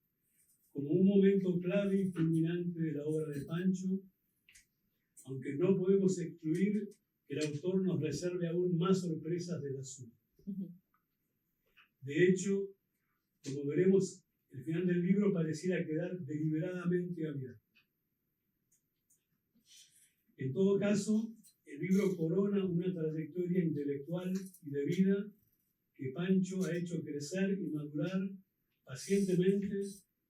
como un momento clave y culminante de la obra de Pancho, aunque no podemos excluir que el autor nos reserve aún más sorpresas de las suyas. De hecho, como veremos, el final del libro pareciera quedar deliberadamente abierto. En todo caso, el libro corona una trayectoria intelectual y de vida que Pancho ha hecho crecer y madurar pacientemente,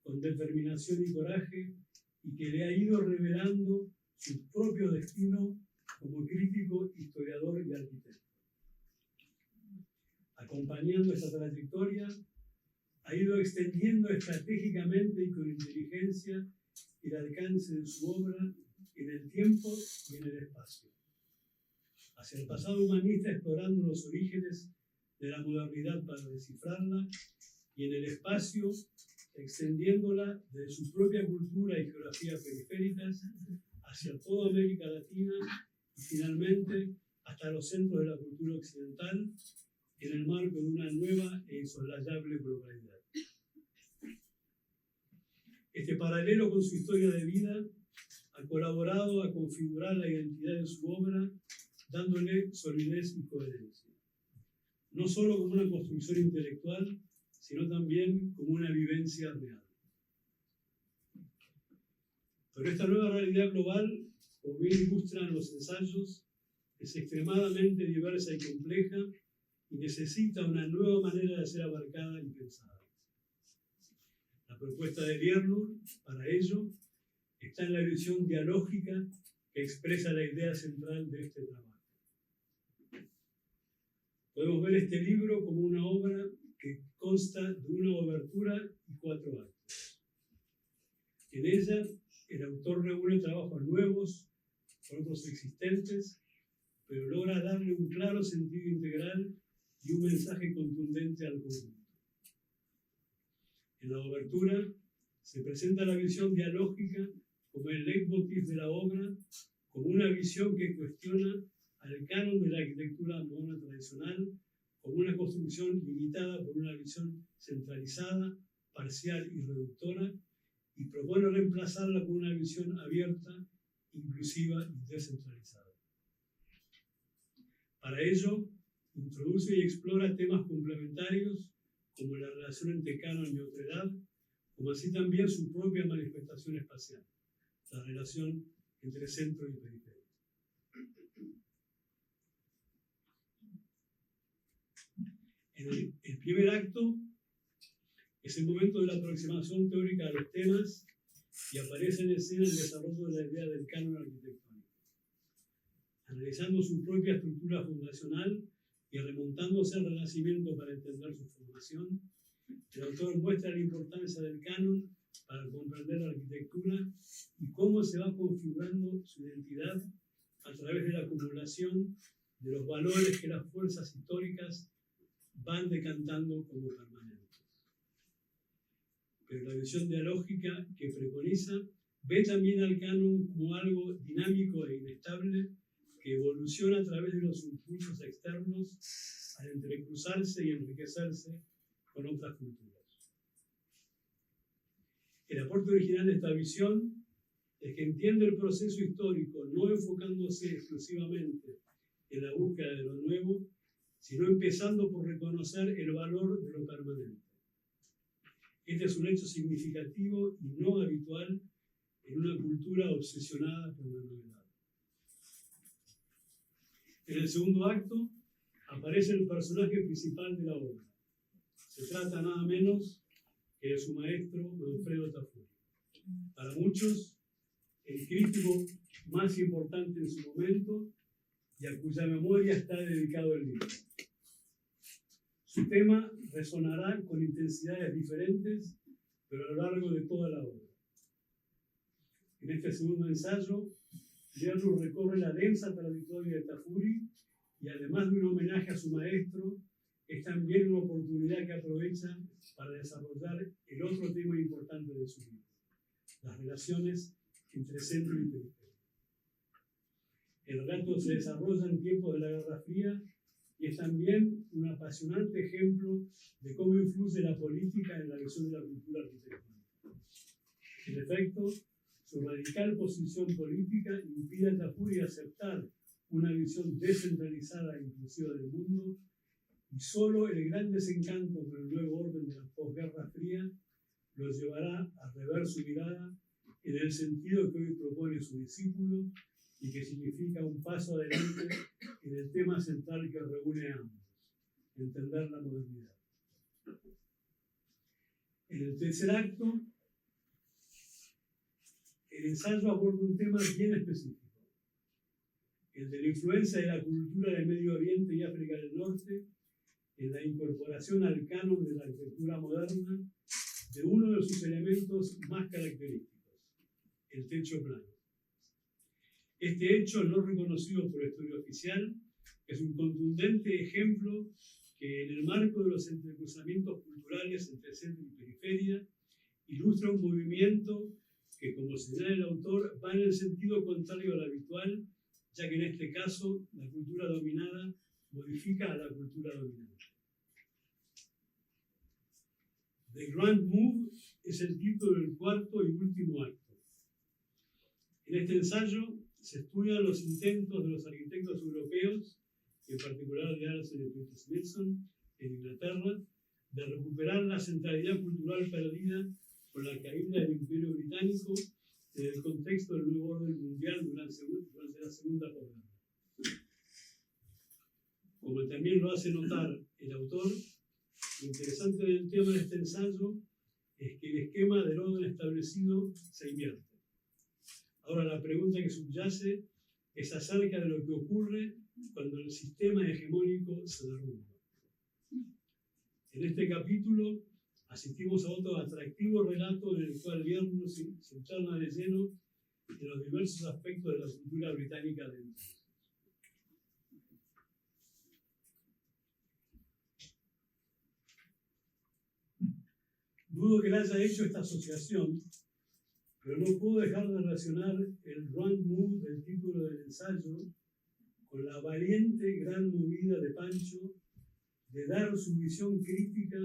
con determinación y coraje, y que le ha ido revelando su propio destino como crítico, historiador y arquitecto. Acompañando esta trayectoria, ha ido extendiendo estratégicamente y con inteligencia el alcance de su obra en el tiempo y en el espacio, hacia el pasado humanista, explorando los orígenes de la modernidad para descifrarla, y en el espacio, extendiéndola desde su propia cultura y geografía periféricas hacia toda América Latina y finalmente hasta los centros de la cultura occidental, en el marco de una nueva e insoslayable globalidad. Este paralelo con su historia de vida ha colaborado a configurar la identidad de su obra, dándole solidez y coherencia. No solo como una construcción intelectual, sino también como una vivencia real. Pero esta nueva realidad global, como bien ilustran los ensayos, es extremadamente diversa y compleja y necesita una nueva manera de ser abarcada y pensada. La propuesta de Lierneux, para ello, está en la visión dialógica que expresa la idea central de este trabajo. Podemos ver este libro como una obra que consta de una obertura y 4 actos. En ella, el autor reúne trabajos nuevos con otros existentes, pero logra darle un claro sentido integral y un mensaje contundente al conjunto. En la obertura se presenta la visión dialógica como el leitmotiv de la obra, como una visión que cuestiona al canon de la arquitectura moderna tradicional, como una construcción limitada por una visión centralizada, parcial y reductora, y propone reemplazarla por una visión abierta, inclusiva y descentralizada. Para ello, introduce y explora temas complementarios como la relación entre canon y otredad, como así también su propia manifestación espacial, la relación entre centro y periferia. El primer acto es el momento de la aproximación teórica a los temas y aparece en escena el desarrollo de la idea del canon arquitectónico. Analizando su propia estructura fundacional y remontándose al Renacimiento para entender su formación, el autor muestra la importancia del canon para comprender la arquitectura y cómo se va configurando su identidad a través de la acumulación de los valores que las fuerzas históricas van decantando como permanentes. Pero la visión dialógica que preconiza ve también al canon como algo dinámico e inestable que evoluciona a través de los impulsos externos al entrecruzarse y enriquecerse con otras culturas. El aporte original de esta visión es que entiende el proceso histórico no enfocándose exclusivamente en la búsqueda de lo nuevo, sino empezando por reconocer el valor de lo permanente. Este es un hecho significativo y no habitual en una cultura obsesionada por la novedad. En el segundo acto aparece el personaje principal de la obra. Se trata nada menos que de su maestro Manfredo Tafuri. Para muchos, el crítico más importante en su momento y a cuya memoria está dedicado el libro. Su tema resonará con intensidades diferentes, pero a lo largo de toda la obra. En este segundo ensayo, Lierneux recorre la densa trayectoria de Tafuri y además de un homenaje a su maestro, es también una oportunidad que aprovecha para desarrollar el otro tema importante de su libro, las relaciones entre centro y periferia. El relato se desarrolla en tiempos de la Guerra Fría y es también un apasionante ejemplo de cómo influye la política en la visión de la cultura arquitectónica. En efecto, su radical posición política impide a Tafuri aceptar una visión descentralizada e inclusiva del mundo, y solo el gran desencanto con el nuevo orden de la posguerra fría lo llevará a rever su mirada en el sentido que hoy propone su discípulo y que significa un paso adelante en el tema central que reúne a ambos, entender la modernidad. En el tercer acto, el ensayo aborda un tema bien específico, el de la influencia de la cultura del Medio Oriente y África del Norte en la incorporación al canon de la arquitectura moderna de uno de sus elementos más característicos, el techo plano. Este hecho, no reconocido por la historia oficial, es un contundente ejemplo que, en el marco de los entrecruzamientos culturales entre centro y periferia, ilustra un movimiento que, como señala el autor, va en el sentido contrario al habitual, ya que en este caso la cultura dominada modifica a la cultura dominante. The Grand Move es el título del cuarto y último acto. En este ensayo se estudian los intentos de los arquitectos europeos, en particular de Alison y Peter Smithson, en Inglaterra, de recuperar la centralidad cultural perdida con la caída del Imperio Británico en el contexto del nuevo orden mundial durante la Segunda Posguerra. Como también lo hace notar el autor, lo interesante del tema de este ensayo es que el esquema del orden establecido se invierte. Ahora la pregunta que subyace es acerca de lo que ocurre cuando el sistema hegemónico se derrumba. En este capítulo asistimos a otro atractivo relato en el cual Vierno se interna de lleno en los diversos aspectos de la cultura británica de entonces. Dudo que él haya hecho esta asociación, pero no puedo dejar de relacionar el grand move del título del ensayo con la valiente gran movida de Pancho de dar su visión crítica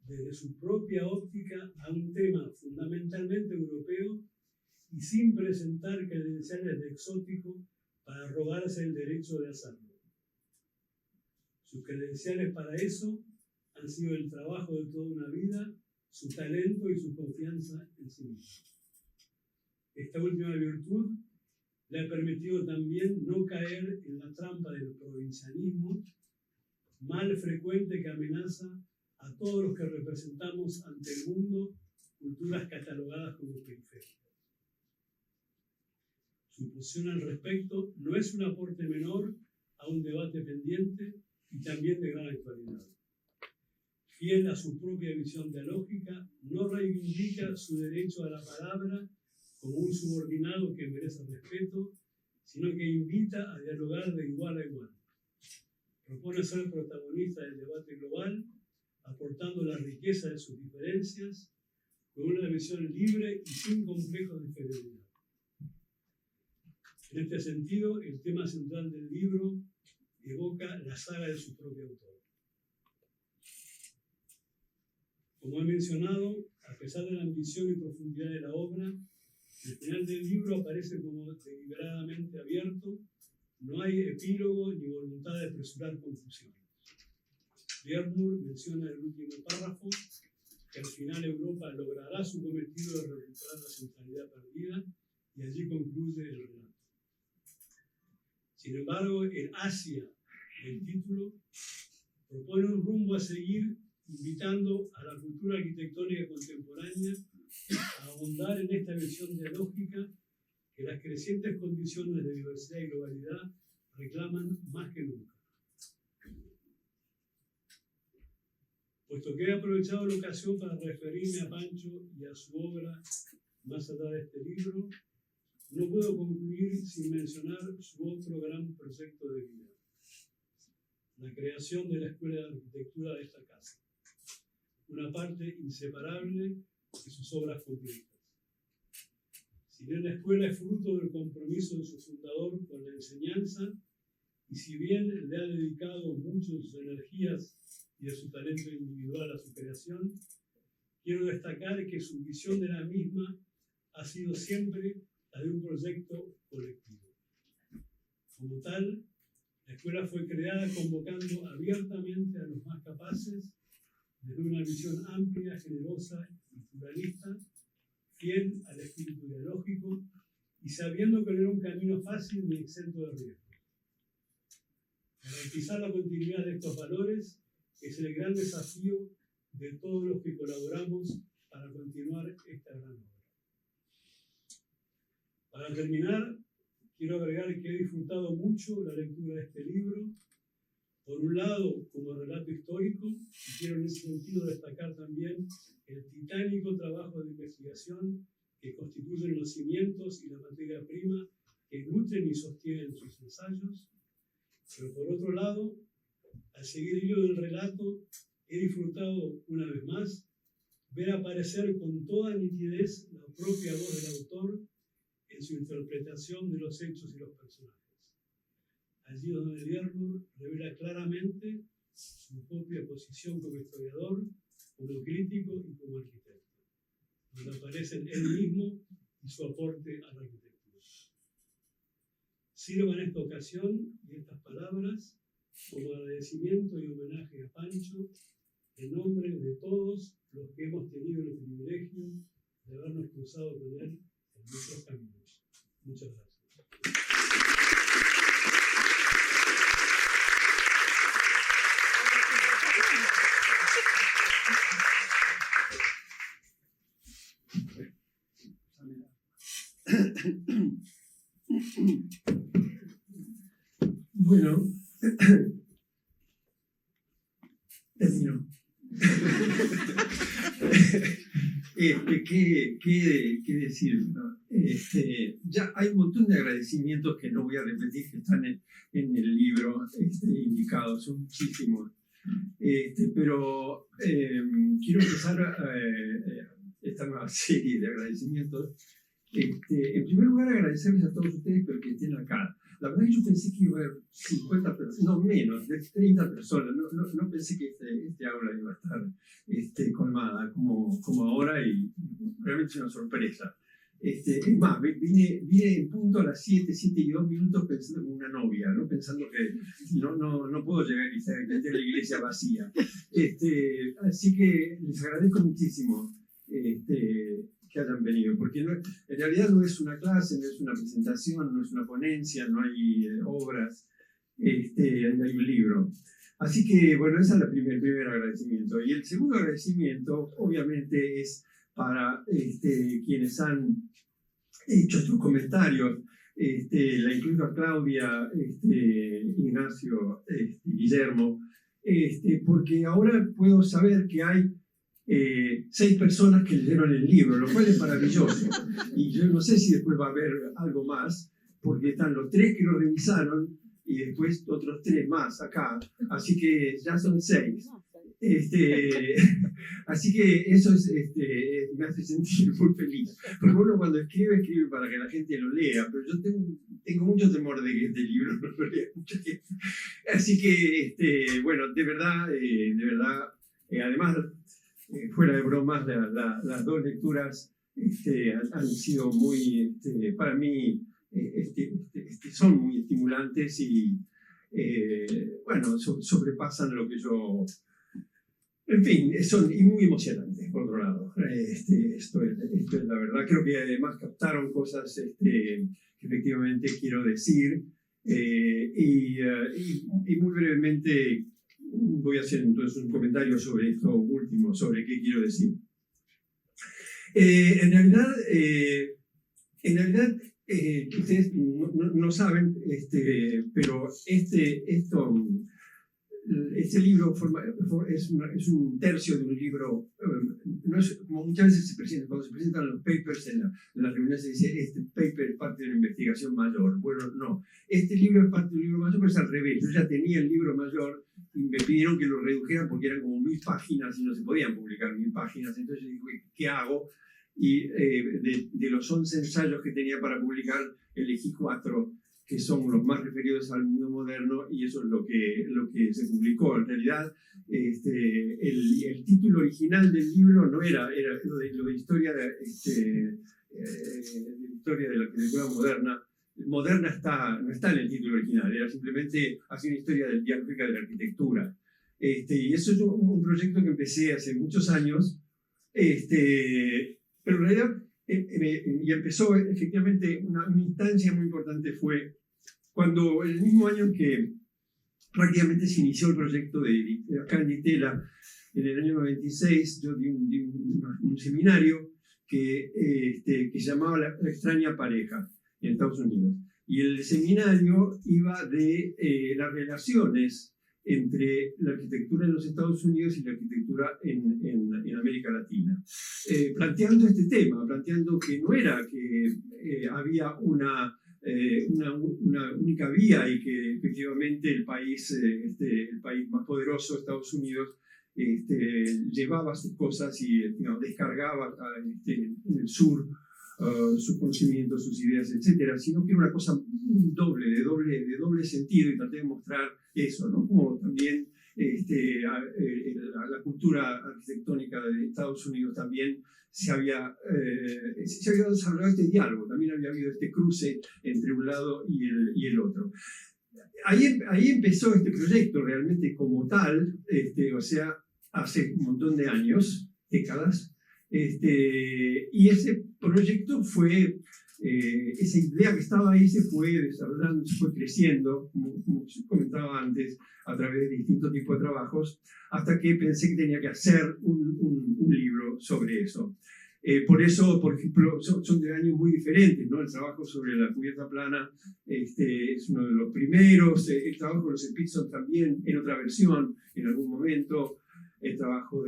desde su propia óptica a un tema fundamentalmente europeo y sin presentar credenciales de exótico para rogarse el derecho de hacerlo. Sus credenciales para eso han sido el trabajo de toda una vida, su talento y su confianza en sí mismo. Esta última virtud le ha permitido también no caer en la trampa del provincianismo, mal frecuente que amenaza a todos los que representamos ante el mundo culturas catalogadas como periféricas. Su posición al respecto no es un aporte menor a un debate pendiente y también de gran actualidad. Fiel a su propia visión dialógica, no reivindica su derecho a la palabra como un subordinado que merece respeto, sino que invita a dialogar de igual a igual. Propone ser protagonista del debate global, aportando la riqueza de sus diferencias, con una visión libre y sin complejos de inferioridad. En este sentido, el tema central del libro evoca la saga de su propio autor. Como he mencionado, a pesar de la ambición y profundidad de la obra, el final del libro aparece como deliberadamente abierto. No hay epílogo ni voluntad de apresurar conclusiones. Björnur menciona en el último párrafo que al final Europa logrará su cometido de recuperar la centralidad perdida y allí concluye el relato. Sin embargo, el Asia del título propone un rumbo a seguir, invitando a la cultura arquitectónica contemporánea a ahondar en esta visión dialógica que las crecientes condiciones de diversidad y globalidad reclaman más que nunca. Puesto que he aprovechado la ocasión para referirme a Pancho y a su obra más allá de este libro, no puedo concluir sin mencionar su otro gran proyecto de vida, la creación de la Escuela de Arquitectura de esta casa, una parte inseparable de sus obras completas. Si bien la escuela es fruto del compromiso de su fundador con la enseñanza, y si bien le ha dedicado mucho de sus energías y de su talento individual a su creación, quiero destacar que su visión de la misma ha sido siempre la de un proyecto colectivo. Como tal, la escuela fue creada convocando abiertamente a los más capaces desde una visión amplia, generosa y pluralista, fiel al espíritu dialógico y sabiendo que no era un camino fácil ni exento de riesgo. Garantizar la continuidad de estos valores es el gran desafío de todos los que colaboramos para continuar esta gran obra. Para terminar, quiero agregar que he disfrutado mucho la lectura de este libro, por un lado como relato histórico, y quiero en ese sentido destacar también el titánico trabajo de investigación que constituyen los cimientos y la materia prima que nutren y sostienen sus ensayos, pero por otro lado, al seguir el hilo del relato, he disfrutado una vez más ver aparecer con toda nitidez la propia voz del autor en su interpretación de los hechos y los personajes. Allí donde Björnur revela claramente su propia posición como historiador, como crítico y como arquitecto, donde aparecen él mismo y su aporte a la arquitectura. Sirvan esta ocasión y estas palabras como agradecimiento y homenaje a Pancho en nombre de todos los que hemos tenido el privilegio de habernos cruzado con él en nuestros caminos. Muchas gracias. Bueno, terminó. ¿Qué decir? ¿No? Ya hay un montón de agradecimientos que no voy a repetir, que están en el libro indicados, son muchísimos. Pero quiero empezar esta nueva serie de agradecimientos. En primer lugar, agradecerles a todos ustedes por que estén acá. La verdad que yo pensé que iba a haber 50 personas, no menos, de 30 personas. No pensé que este aula iba a estar colmada como ahora, y realmente es una sorpresa. Es más, vine en punto a las 7 y 2 minutos pensando como una novia, ¿no? Pensando que no puedo llegar y tener la iglesia vacía. Así que les agradezco muchísimo que hayan venido, porque en realidad no es una clase, no es una presentación, no es una ponencia, no hay obras, hay un libro. Así que, bueno, ese es el primer agradecimiento. Y el segundo agradecimiento, obviamente, es para quienes han hecho estos comentarios. La incluyo a Claudia, Ignacio, Guillermo, porque ahora puedo saber que hay 6 personas que leyeron el libro, lo cual es maravilloso. Y yo no sé si después va a haber algo más, porque están los 3 que lo revisaron y después otros 3 más acá, así que ya son 6. Así que eso me hace sentir muy feliz, porque uno cuando escribe para que la gente lo lea, pero yo tengo mucho temor de que este libro no lo lea mucha gente. Así que, bueno, de verdad, además, fuera de bromas, las 2 lecturas han sido muy, para mí, son muy estimulantes y, bueno, sobrepasan lo que yo... En fin, son muy emocionantes, por otro lado. Esto es la verdad. Creo que además captaron cosas que efectivamente quiero decir. Y muy brevemente voy a hacer entonces un comentario sobre esto último, sobre qué quiero decir. En realidad ustedes no saben, pero este libro es un tercio de un libro. No es, como muchas veces se presenta, cuando se presentan los papers en las reuniones se dice este paper es parte de una investigación mayor. Bueno, no, este libro es parte de un libro mayor, pero es al revés. Yo ya tenía el libro mayor y me pidieron que lo redujeran porque eran como 1000 páginas y no se podían publicar 1000 páginas. Entonces yo dije, ¿qué hago? Y de los 11 ensayos que tenía para publicar, elegí 4 que son los más referidos al mundo moderno, y eso es lo que se publicó. En realidad, el título original del libro no era lo de historia historia de la arquitectura moderna. Moderna no está en el título original, era simplemente hacer una historia dialógica de la arquitectura. Y eso es un proyecto que empecé hace muchos años, pero en realidad y empezó efectivamente una instancia muy importante fue cuando el mismo año en que prácticamente se inició el proyecto de acá en Ditela, en el año 96, yo di un seminario que se llamaba la extraña pareja en Estados Unidos. Y el seminario iba de las relaciones entre la arquitectura en los Estados Unidos y la arquitectura en América Latina. Planteando este tema, planteando que no era que había una única vía y que efectivamente el país más poderoso, Estados Unidos, llevaba sus cosas y descargaba en el sur sus conocimientos, sus ideas, etcétera, sino que era una cosa doble, de doble sentido, y traté de mostrar eso, ¿no? Como también la cultura arquitectónica de Estados Unidos también se había desarrollado este diálogo, también había habido este cruce entre un lado y el otro. Ahí empezó este proyecto realmente como tal, o sea, hace un montón de años, décadas, y ese proyecto fue, esa idea que estaba ahí se fue desarrollando, se fue creciendo, como comentaba antes, a través de distintos tipos de trabajos, hasta que pensé que tenía que hacer un libro sobre eso. Por eso, por ejemplo, son de años muy diferentes, ¿no? El trabajo sobre la cubierta plana es uno de los primeros, el trabajo de los Spitson también en otra versión, en algún momento, el trabajo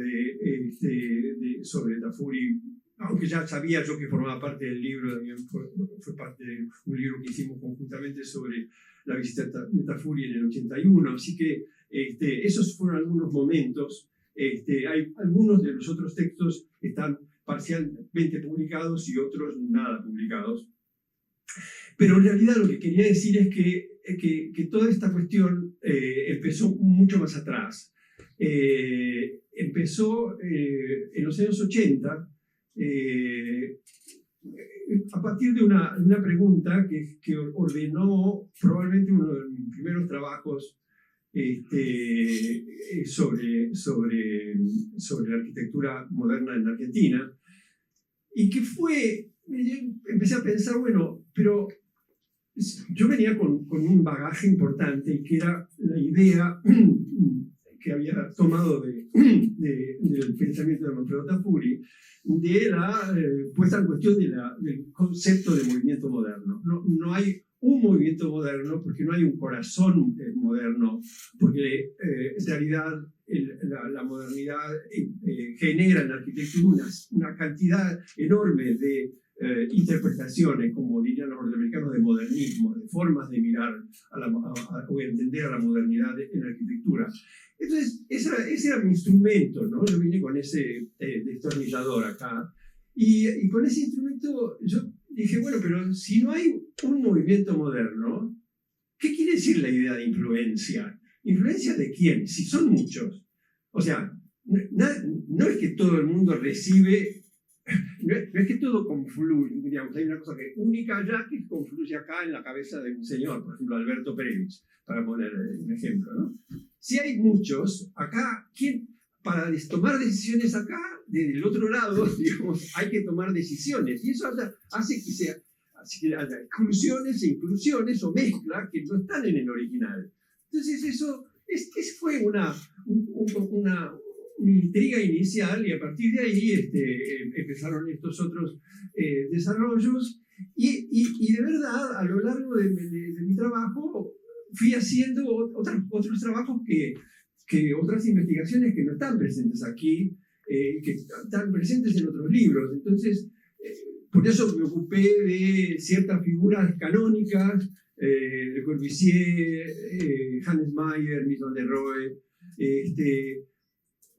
sobre Tafuri, aunque ya sabía yo que formaba parte del libro, también fue parte de un libro que hicimos conjuntamente sobre la visita de Tafuri en el 81, así que esos fueron algunos momentos. Hay algunos de los otros textos que están parcialmente publicados y otros nada publicados. Pero en realidad lo que quería decir es que toda esta cuestión empezó mucho más atrás. Empezó en los años 80 a partir de una pregunta que ordenó probablemente uno de mis primeros trabajos sobre la arquitectura moderna en Argentina, y que fue, empecé a pensar, bueno, pero yo venía con un bagaje importante, que era la idea que había tomado del pensamiento de Manfredo Tafuri, de la puesta en cuestión del concepto de movimiento moderno. No hay un movimiento moderno porque no hay un corazón moderno, porque en realidad la modernidad genera en la arquitectura una cantidad enorme de interpretaciones, como dirían los norteamericanos, de modernismo, de formas de mirar o entender a la modernidad en la arquitectura. Entonces, ese era mi instrumento, ¿no? Yo vine con ese destornillador acá, y con ese instrumento yo dije, bueno, pero si no hay un movimiento moderno, ¿qué quiere decir la idea de influencia? ¿Influencia de quién? Si son muchos. O sea, no es que todo el mundo recibe, no es que todo confluye, digamos, hay una cosa que única allá que confluye acá en la cabeza de un señor, por ejemplo, Alberto Perevich, para poner un ejemplo, ¿no? Si hay muchos, acá, para tomar decisiones acá, desde el otro lado, digamos, hay que tomar decisiones, y eso hace que haya exclusiones e inclusiones o mezcla que no están en el original. Entonces eso fue una intriga inicial, y a partir de ahí empezaron estos otros desarrollos, y de verdad a lo largo de mi trabajo fui haciendo otros trabajos otras investigaciones que no están presentes aquí, que están presentes en otros libros. Entonces, por eso me ocupé de ciertas figuras canónicas, Le Corbusier, Hannes Meyer, Mies van der Rohe,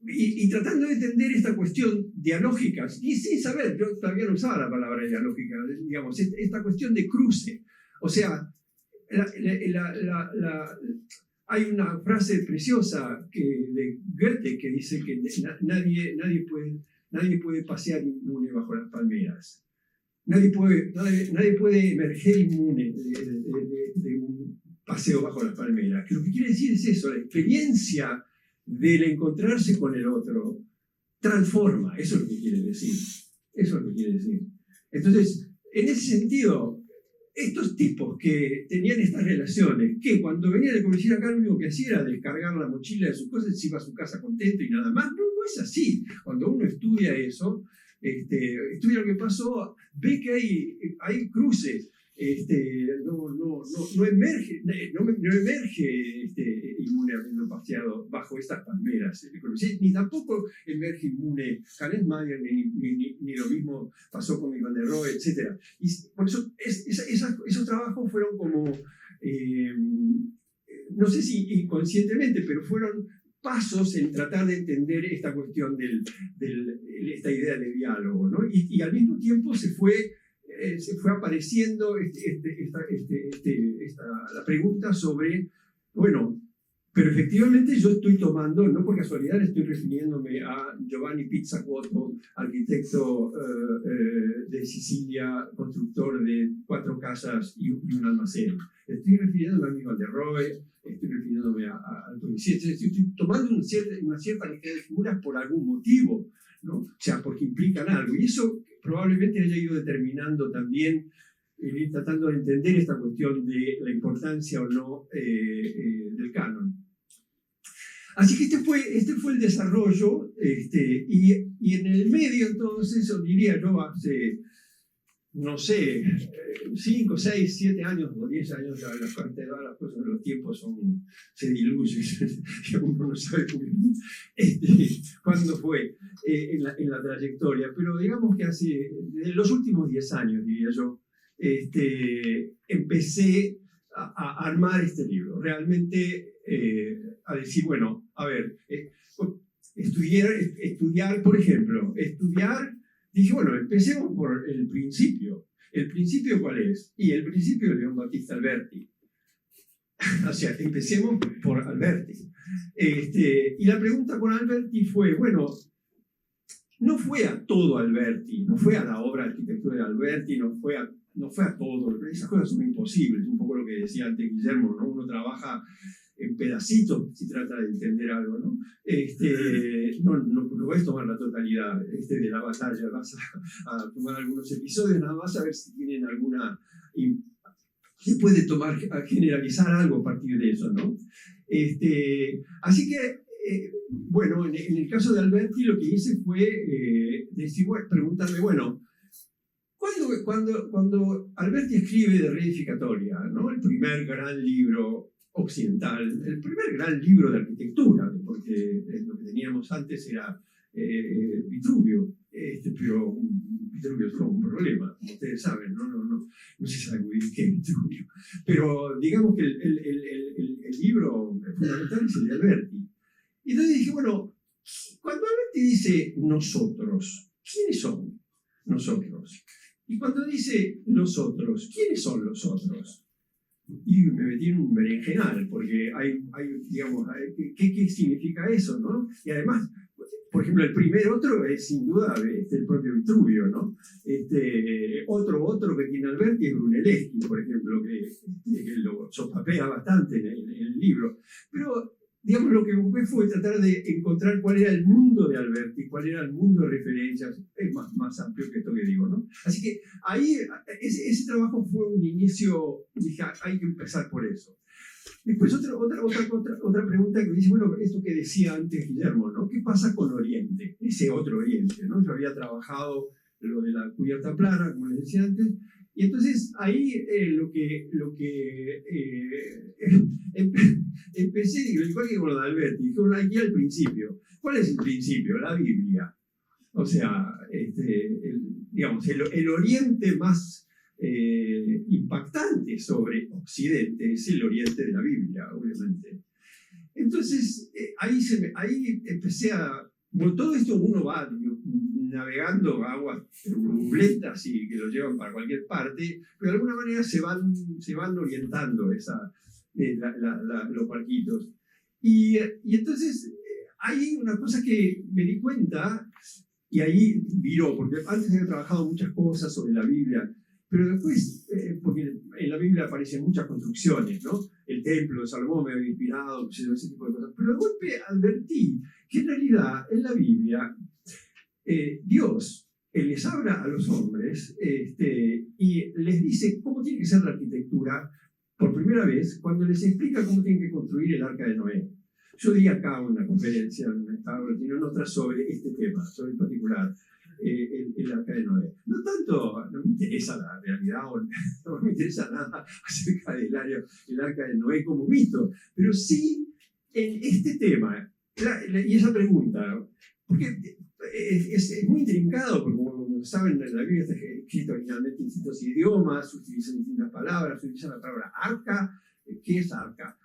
y tratando de entender esta cuestión dialógica, y sin saber, yo todavía no usaba la palabra dialógica, digamos, esta cuestión de cruce. O sea, hay una frase preciosa de Goethe que dice que nadie puede pasear inmune bajo las palmeras. Nadie puede emerger inmune de un paseo bajo las palmeras. Lo que quiere decir es eso, la experiencia del encontrarse con el otro transforma, eso es lo que quiere decir. Eso es lo que quiere decir. Entonces, en ese sentido, estos tipos que tenían estas relaciones, que cuando venían de conocer acá lo único que hacía era descargar la mochila de sus cosas y se iba a su casa contento y nada más, no es así. Cuando uno estudia eso, estudia lo que pasó, ve que hay cruces, no emerge inmune habiendo paseado bajo estas palmeras, ni tampoco emerge inmune Hannes Meyer, ni lo mismo pasó con Mies van der Rohe, etc. Y por eso esos trabajos fueron como, no sé si inconscientemente, pero fueron pasos en tratar de entender esta cuestión esta idea de diálogo, ¿no? Y al mismo tiempo se fue apareciendo la pregunta sobre, bueno, Pero efectivamente yo estoy tomando, no por casualidad estoy refiriéndome a Giovanni Pizzacuoto, arquitecto de Sicilia, constructor de 4 casas y un almacén. Estoy refiriéndome a mi Van der Rohe, estoy refiriéndome a Antonicietto, estoy tomando una cierta cantidad de figuras por algún motivo, ¿no? O sea, porque implican algo. Y eso probablemente haya ido determinando también, tratando de entender esta cuestión de la importancia o no del canon. Así que este fue el desarrollo, y en el medio entonces, o diría yo, hace, no sé, 5, 6, 7 años o 10 años, ya las cosas de los tiempos se diluyen, y uno no sabe muy bien cuándo fue en la trayectoria, pero digamos que hace, en los últimos 10 años, diría yo, empecé a armar este libro, realmente a decir, bueno, a ver, estudiar, por ejemplo, dije, bueno, empecemos por el principio. ¿El principio cuál es? Y el principio de León Battista Alberti. O sea, empecemos por Alberti. Y la pregunta con Alberti fue, bueno, no fue a todo Alberti, no fue a la obra de arquitectura de Alberti, no fue a todo, esas cosas son imposibles, un poco lo que decía antes Guillermo, ¿no? Uno trabaja en pedacitos si trata de entender algo, ¿no? No puedes tomar la totalidad de la batalla, vas a tomar algunos episodios, nada más a ver si tienen alguna... Se puede a generalizar algo a partir de eso, ¿no? Así que, bueno, en el caso de Alberti lo que hice fue preguntarme, bueno, cuando Alberti escribe de Reedificatoria, ¿no? El primer gran libro occidental, el primer gran libro de arquitectura, porque lo que teníamos antes era Vitruvio, pero Vitruvio es un problema, como ustedes saben, no se sabe muy bien qué es Vitruvio, pero digamos que el libro fundamental es el de Alberti. Y entonces dije, bueno, cuando Alberti dice nosotros, ¿quiénes son nosotros? Y cuando dice los otros, ¿quiénes son los otros? Y me metí en un berenjenal, porque digamos, ¿qué significa eso, no? Y además, por ejemplo, el primer otro es sin duda el propio Vitruvio, ¿no? Otro que tiene Alberti es Brunelleschi, por ejemplo, que lo sopapea bastante en el libro. Pero, digamos, lo que busqué fue tratar de encontrar cuál era el mundo de Alberti, cuál era el mundo de referencias, es más amplio que esto que digo, ¿no? Así que ahí, ese trabajo fue un inicio, dije, hay que empezar por eso. Después otra pregunta que dice, bueno, esto que decía antes Guillermo, ¿no? ¿Qué pasa con Oriente? Ese otro Oriente, ¿no? Yo había trabajado lo de la cubierta plana, como les decía antes, y entonces ahí empecé, digo, igual que con lo de Alberti, dije, bueno, aquí al principio. ¿Cuál es el principio? La Biblia. O sea, digamos, el Oriente más impactante sobre Occidente es el Oriente de la Biblia, obviamente. Entonces, ahí empecé a... Bueno, todo esto uno va navegando aguas turbulentas y que lo llevan para cualquier parte, pero de alguna manera se van orientando los barquitos. Y entonces hay una cosa que me di cuenta, y ahí viró, porque antes había trabajado muchas cosas sobre la Biblia, pero después, porque en la Biblia aparecen muchas construcciones, ¿no? El templo de Salomón me había inspirado, ese tipo de cosas. Pero de golpe advertí que en realidad en la Biblia Dios les habla a los hombres y les dice cómo tiene que ser la arquitectura por primera vez cuando les explica cómo tienen que construir el arca de Noé. Yo di acá una conferencia en otra sobre este tema, sobre en particular el arca de Noé. No me interesa la realidad, no me interesa nada acerca del arca de Noé como mito, pero sí en este tema, y esa pregunta, porque es muy intrincado, porque como saben, la Biblia está escrita originalmente en distintos idiomas, se utilizan distintas palabras, se utiliza la palabra arca. ¿Qué es arca?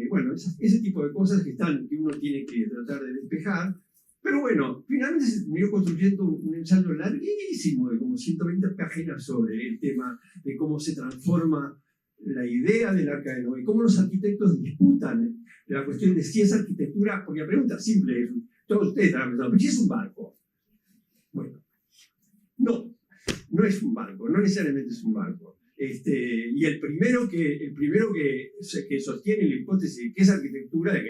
Bueno, ese tipo de cosas que uno tiene que tratar de despejar. Pero bueno, finalmente se terminó construyendo un ensayo larguísimo de como 120 páginas sobre el tema de cómo se transforma la idea del Arca de Noé, cómo los arquitectos disputan la cuestión de si es arquitectura, porque la pregunta simple es, todos ustedes están pensando, ¿pero si es un barco? Bueno, no es un barco, no necesariamente es un barco. Y el primero que sostiene la hipótesis de que es arquitectura, el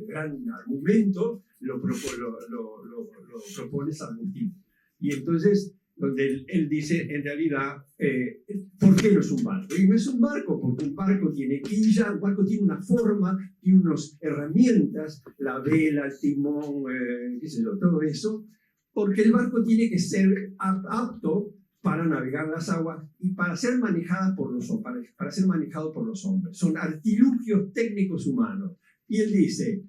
gran argumento, lo propone San Agustín. Y entonces, donde él dice, en realidad, ¿por qué no es un barco? Y no es un barco porque un barco tiene quilla, un barco tiene una forma, tiene unas herramientas, la vela, el timón, qué sé yo, todo eso, porque el barco tiene que ser apto para navegar las aguas y para ser manejado por los hombres. Son artilugios técnicos humanos. Y él dice,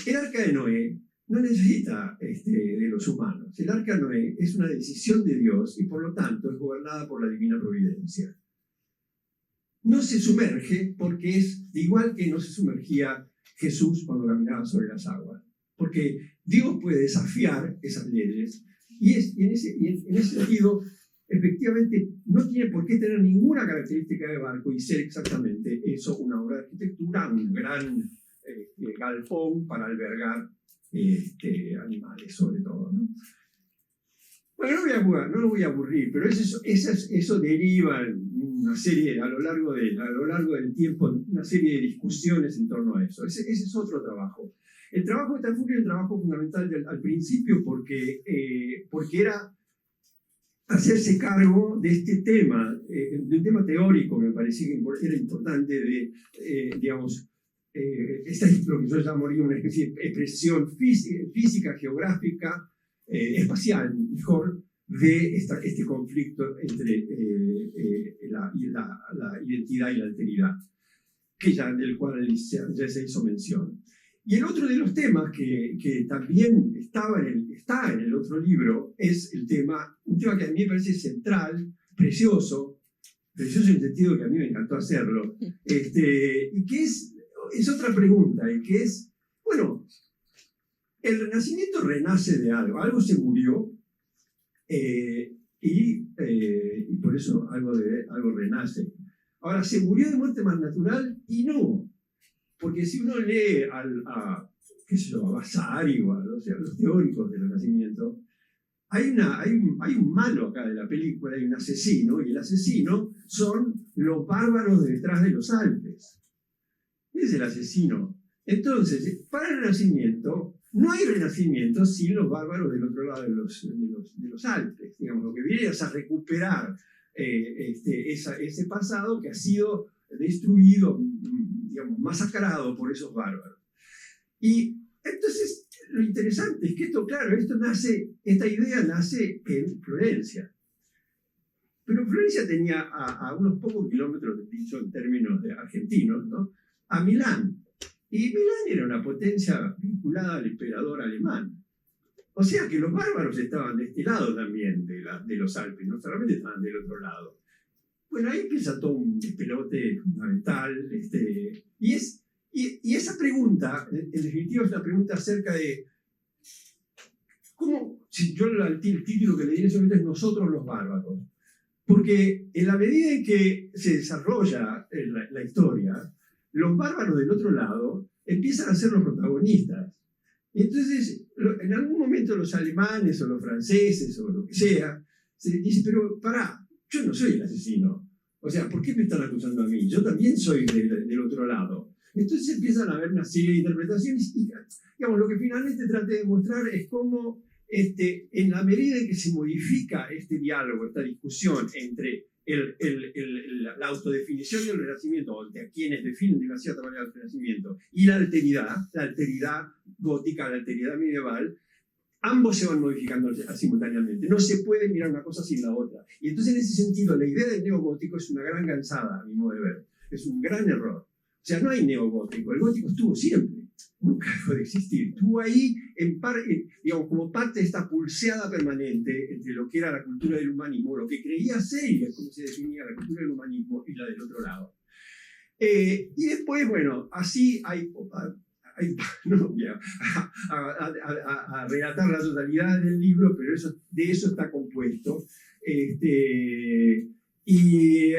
el Arca de Noé no necesita de los humanos. El Arca de Noé es una decisión de Dios y por lo tanto es gobernada por la divina providencia. No se sumerge porque es igual que no se sumergía Jesús cuando caminaba sobre las aguas. Porque Dios puede desafiar esas leyes y en ese sentido, efectivamente, no tiene por qué tener ninguna característica de barco y ser exactamente eso, una obra de arquitectura, un gran galpón para albergar animales, sobre todo, ¿no? Bueno, no lo voy a aburrir, pero eso deriva en una serie, a lo largo del tiempo, una serie de discusiones en torno a eso. Ese es otro trabajo. El trabajo de Tafurio es un trabajo fundamental al principio porque era hacerse cargo de este tema, de un tema teórico que me parecía que era importante digamos, esta es lo que yo llamaría una especie de expresión física, geográfica, espacial, mejor, de este conflicto entre la identidad y la alteridad, del cual ya se hizo mención. Y el otro de los temas que también está en el otro libro es un tema que a mí me parece central, precioso en el sentido que a mí me encantó hacerlo, y que es otra pregunta, y que es, bueno, el Renacimiento renace de algo se murió, y por eso algo renace. Ahora, ¿se murió de muerte más natural? Y no, porque si uno lee a Vasari o a los teóricos del Renacimiento, hay un malo acá de la película, hay un asesino, y el asesino son los bárbaros detrás de los Alpes. Es el asesino. Entonces, para el Renacimiento, no hay Renacimiento sin los bárbaros del otro lado de los Alpes. Digamos, lo que viene es a recuperar ese pasado que ha sido destruido, digamos, masacrado por esos bárbaros. Y entonces, lo interesante es que esta idea nace en Florencia. Pero Florencia tenía a unos pocos kilómetros, dicho en términos argentinos, ¿no?, a Milán. Y Milán era una potencia vinculada al emperador alemán. O sea que los bárbaros estaban de este lado también de los Alpes, no solamente estaban del otro lado. Bueno, ahí empieza todo un despelote fundamental. Y esa pregunta, en definitiva, es una pregunta acerca de cómo, si yo el título que le di en ese momento es Nosotros los bárbaros. Porque en la medida en que se desarrolla la historia, los bárbaros del otro lado empiezan a ser los protagonistas. Y entonces, en algún momento los alemanes o los franceses o lo que sea, se dicen, pero pará, yo no soy el asesino. O sea, ¿por qué me están acusando a mí? Yo también soy del otro lado. Entonces empiezan a haber una serie de interpretaciones y, digamos, lo que finalmente traté de mostrar es cómo, en la medida en que se modifica este diálogo, esta discusión entre la autodefinición del Renacimiento, o de quienes definen de una cierta manera el Renacimiento, y la alteridad gótica, la alteridad medieval, ambos se van modificando simultáneamente. No se puede mirar una cosa sin la otra. Y entonces, en ese sentido, la idea del neogótico es una gran gansada, a mi modo de ver. Es un gran error. O sea, no hay neogótico. El gótico estuvo siempre. Nunca dejó de existir. Estuvo ahí, digamos, como parte de esta pulseada permanente entre lo que era la cultura del humanismo, lo que creía ser, y cómo se definía la cultura del humanismo, y la del otro lado. Y después, bueno, así no voy a relatar la totalidad del libro, pero de eso está compuesto. Y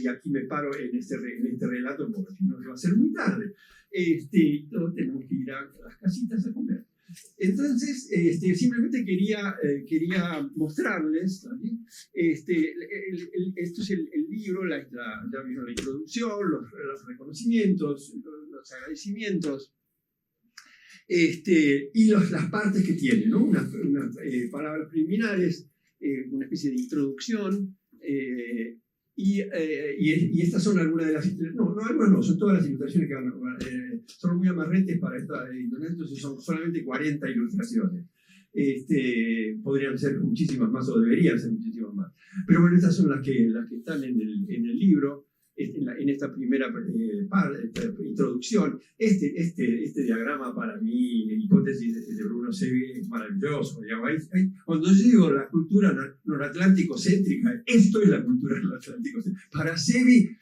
y aquí me paro en este relato porque si no va a ser muy tarde. Todos tenemos que ir a las casitas a comer. Entonces, simplemente quería mostrarles, ¿sí? Esto es el libro, ya vieron la introducción, los reconocimientos, los agradecimientos, y las partes que tiene, ¿no? Unas palabras preliminares, una especie de introducción, y estas son algunas de las... algunas no, son todas las ilustraciones que son muy amarretes para esta editorial, entonces son solamente 40 ilustraciones. Podrían ser muchísimas más, o deberían ser muchísimas más. Pero bueno, estas son las que están en el libro, en esta primera introducción. Este diagrama para mí, la hipótesis de Bruno Sevi, es maravilloso. Cuando yo digo la cultura noratlántico-céntrica, esto es la cultura noratlántico-céntrica. Para Sevi,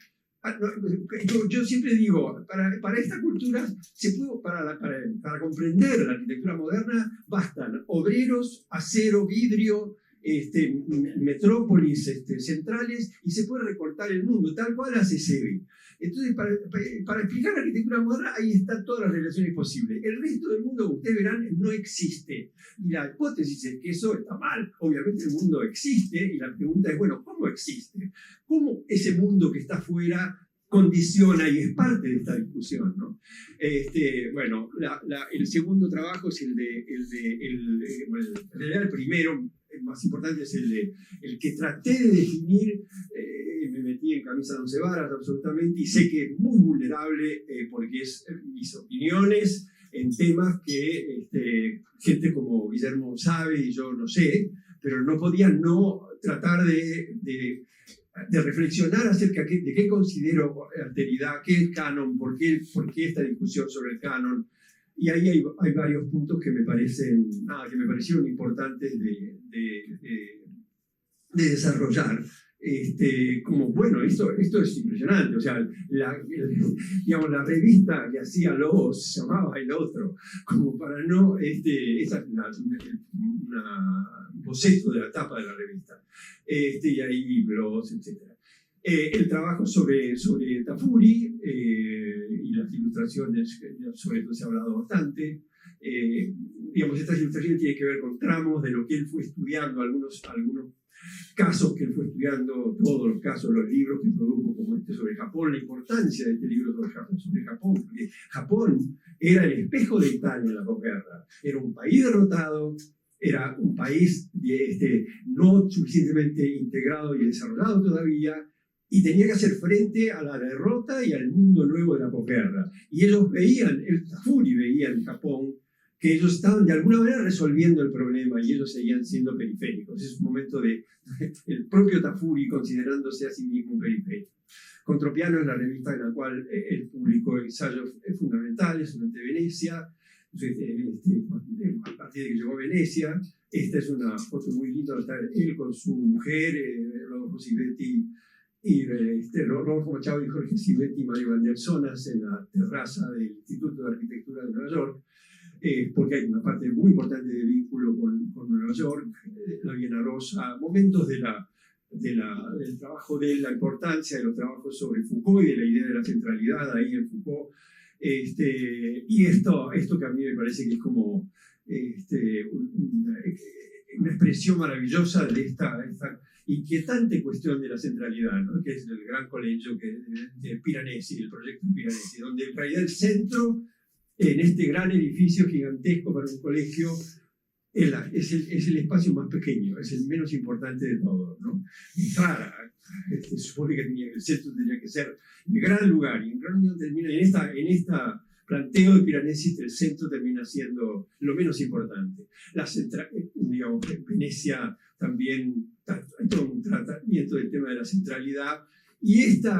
yo siempre digo, para esta cultura, para comprender la arquitectura moderna, bastan obreros, acero, vidrio, metrópolis centrales, y se puede recortar el mundo, tal cual hace Sevi. Entonces, para explicar la arquitectura moderna, ahí están todas las relaciones posibles. El resto del mundo, como ustedes verán, no existe. Y la hipótesis es que eso está mal. Obviamente el mundo existe, y la pregunta es, bueno, ¿cómo existe? ¿Cómo ese mundo que está afuera condiciona y es parte de esta discusión, ¿no? Bueno, el segundo trabajo es el primero, el más importante es el que traté de definir. Me metí en camisa de 11 varas absolutamente, y sé que es muy vulnerable porque es mis opiniones en temas que gente como Guillermo sabe y yo no sé, pero no podía no tratar de reflexionar acerca de qué considero alteridad, qué es canon, por qué esta discusión sobre el canon. Y ahí hay varios puntos que me parecieron importantes de desarrollar. Como, bueno, esto es impresionante. O sea, digamos, la revista que hacía Lobos se llamaba El Otro, como para no... esa es un boceto de la tapa de la revista. Y hay libros, etc. El trabajo sobre Tafuri y las ilustraciones, sobre esto se ha hablado bastante. Digamos, estas ilustraciones tienen que ver con tramos de lo que él fue estudiando, algunos casos que él fue estudiando, todos los casos, los libros que produjo, como este sobre Japón, la importancia de este libro sobre Japón, porque Japón era el espejo de Italia en la posguerra. Era un país derrotado, era un país no suficientemente integrado y desarrollado todavía, y tenía que hacer frente a la derrota y al mundo nuevo de la posguerra. Y ellos Tafuri veía en Japón que ellos estaban de alguna manera resolviendo el problema y ellos seguían siendo periféricos. Es un momento el propio Tafuri considerándose a sí mismo un periférico. Contropiano es la revista en la cual él publicó ensayos fundamentales durante Venecia, a partir de que llegó a Venecia. Esta es una foto muy linda, está él con su mujer, Rodolfo Sivetti, y Rodolfo Machado y Jorge Sivetti y Mario Vandersonas en la terraza del Instituto de Arquitectura de Nueva York, porque hay una parte muy importante de vínculo con Nueva York, la Viena Rosa, momentos del trabajo de la importancia de los trabajos sobre Foucault y de la idea de la centralidad ahí en Foucault. Y esto que a mí me parece que es como una expresión maravillosa de esta inquietante cuestión de la centralidad, ¿no? Que es el gran colegio de Piranesi, el proyecto Piranesi, donde en realidad el centro, en este gran edificio gigantesco para un colegio, es el espacio más pequeño, es el menos importante de todos, ¿no? Se supone que el centro tendría que ser el gran lugar, y en gran lugar termina en esta planteo de Piranesi, el centro termina siendo lo menos importante. Digamos, en Venecia también hay todo un tratamiento del tema de la centralidad, y este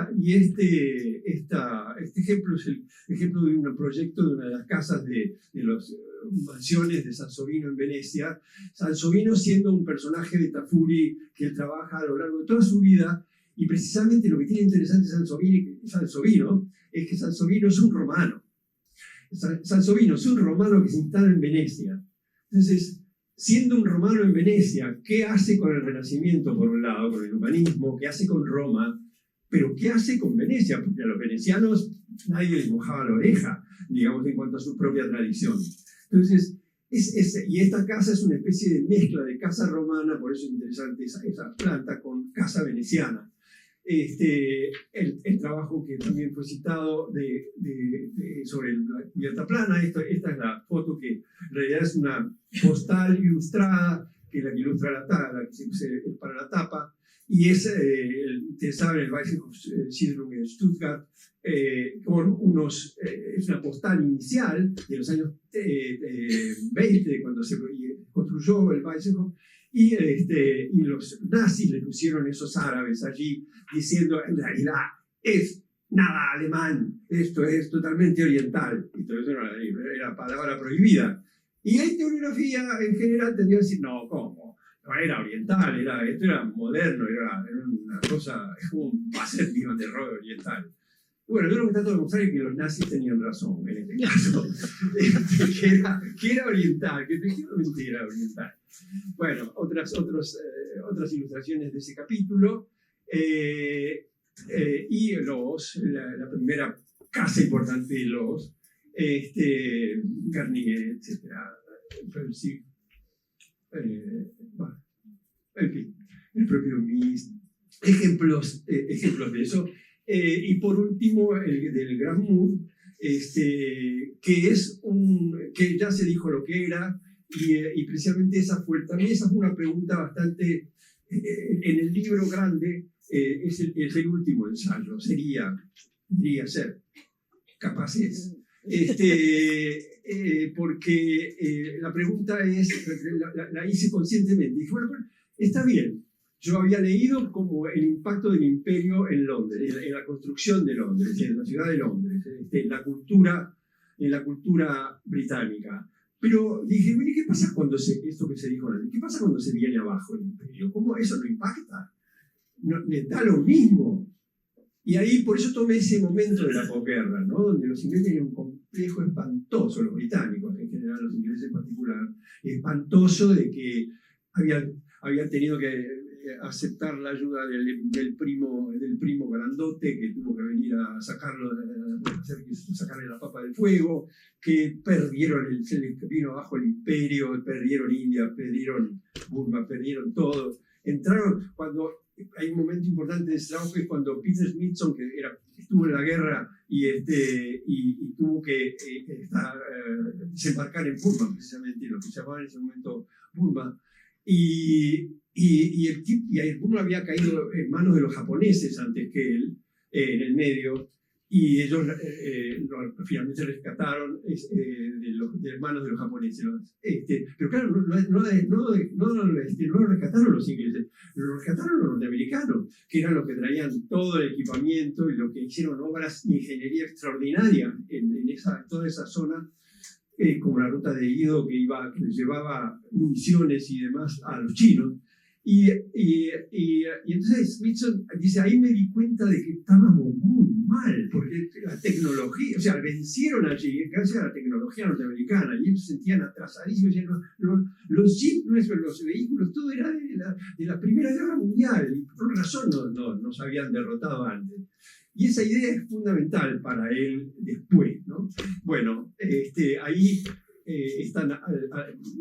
ejemplo es el ejemplo de un proyecto de una de las casas de las mansiones de Sansovino en Venecia. Sansovino siendo un personaje de Tafuri que él trabaja a lo largo de toda su vida, y precisamente lo que tiene interesante Sansovino es que Sansovino es un romano. Sansovino es un romano que se instala en Venecia. Entonces, siendo un romano en Venecia, ¿qué hace con el Renacimiento, por un lado, con el humanismo? ¿Qué hace con Roma? pero ¿qué hace con Venecia? Porque a los venecianos nadie les mojaba la oreja, digamos, en cuanto a su propia tradición. Entonces, y esta casa es una especie de mezcla de casa romana, por eso es interesante esa planta, con casa veneciana. El trabajo que también fue citado sobre la cubierta plana, esta es la foto que en realidad es una postal ilustrada, que es la que ilustra la que se usa para la tapa, y es, ustedes saben, el Weissenhof-Siedlung de Stuttgart, con es una postal inicial de los años 20, cuando se construyó el Weissenhof, y los nazis le pusieron esos árabes allí, diciendo, en realidad, es nada alemán, esto es totalmente oriental. Y todo eso era palabra prohibida. Y la historiografía en general tendría que decir, no, ¿cómo? No era oriental, esto era moderno, era una cosa, es como un paseo de terror oriental. Bueno, yo lo que trato de mostrar es que los nazis tenían razón en este caso, que era oriental, que efectivamente era oriental. Bueno, otras ilustraciones de ese capítulo, y la primera casa importante de Loos, Garnier, etc. Sí, bueno, en fin, el propio Mies, ejemplos de eso. Y por último, el del Gran Mur, que ya se dijo lo que era, y precisamente también esa fue una pregunta bastante, en el libro grande, es el último ensayo, diría ser, capaz es, porque la pregunta la hice conscientemente, dije, bueno, está bien. Yo había leído como el impacto del imperio en Londres, en la construcción de Londres, en la ciudad de Londres, en la cultura británica. Pero dije, mire, ¿qué pasa cuando esto que se dijo antes, qué pasa cuando se viene abajo el imperio? ¿Cómo eso no impacta? Le da lo mismo. Y ahí, por eso tomé ese momento de la posguerra, ¿no? Donde los ingleses tenían un complejo espantoso, los británicos en general, los ingleses en particular, espantoso de que habían tenido que aceptar la ayuda del primo grandote que tuvo que venir a sacarle la papa del fuego, que se le vino abajo el imperio, perdieron India, perdieron Burma, perdieron todo. Cuando hay un momento importante de ese trabajo, es cuando Peter Smithson, que estuvo en la guerra y tuvo que desembarcar en Burma, precisamente, lo que se llamaba en ese momento Burma, y Burma había caído en manos de los japoneses antes que él, en el medio, y ellos finalmente rescataron de manos de los japoneses. Pero claro, no lo rescataron los ingleses, lo rescataron los norteamericanos, que eran los que traían todo el equipamiento y los que hicieron obras de ingeniería extraordinarias en toda esa zona, como la ruta de Ido que llevaba municiones y demás a los chinos. Y entonces Smithson dice, ahí me di cuenta de que estábamos muy mal, porque la tecnología, o sea, vencieron allí gracias a la tecnología norteamericana, y ellos se sentían atrasadísimos, los jeeps nuestros, los vehículos, todo era de la Primera Guerra Mundial, y por una razón nos habían derrotado antes. Y esa idea es fundamental para él después, ¿no? Bueno, ahí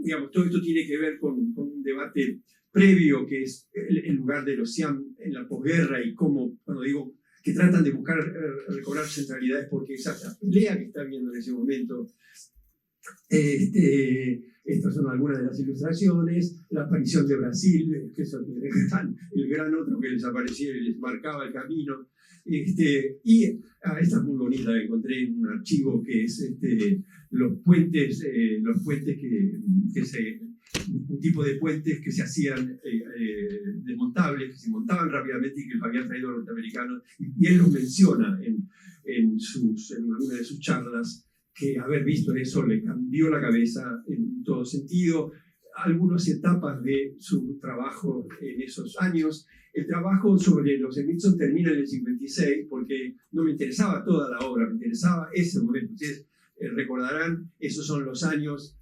digamos, todo esto tiene que ver con un debate previo, que es el lugar de los Siam en la posguerra, y cómo, cuando digo que tratan de buscar recobrar centralidades, porque esa pelea que está habiendo en ese momento. Estas son algunas de las ilustraciones, la aparición de Brasil, que es el gran otro que les aparecía y les marcaba el camino. Esta es muy bonita, la encontré en un archivo, que es los puentes un tipo de puentes que se hacían desmontables, que se montaban rápidamente y que los habían traído los norteamericanos, y él los menciona en alguna de sus charlas, que haber visto eso le cambió la cabeza en todo sentido. Algunas etapas de su trabajo en esos años. El trabajo sobre los Smithson termina en el 56, porque no me interesaba toda la obra, me interesaba ese momento. Ustedes recordarán, esos son los años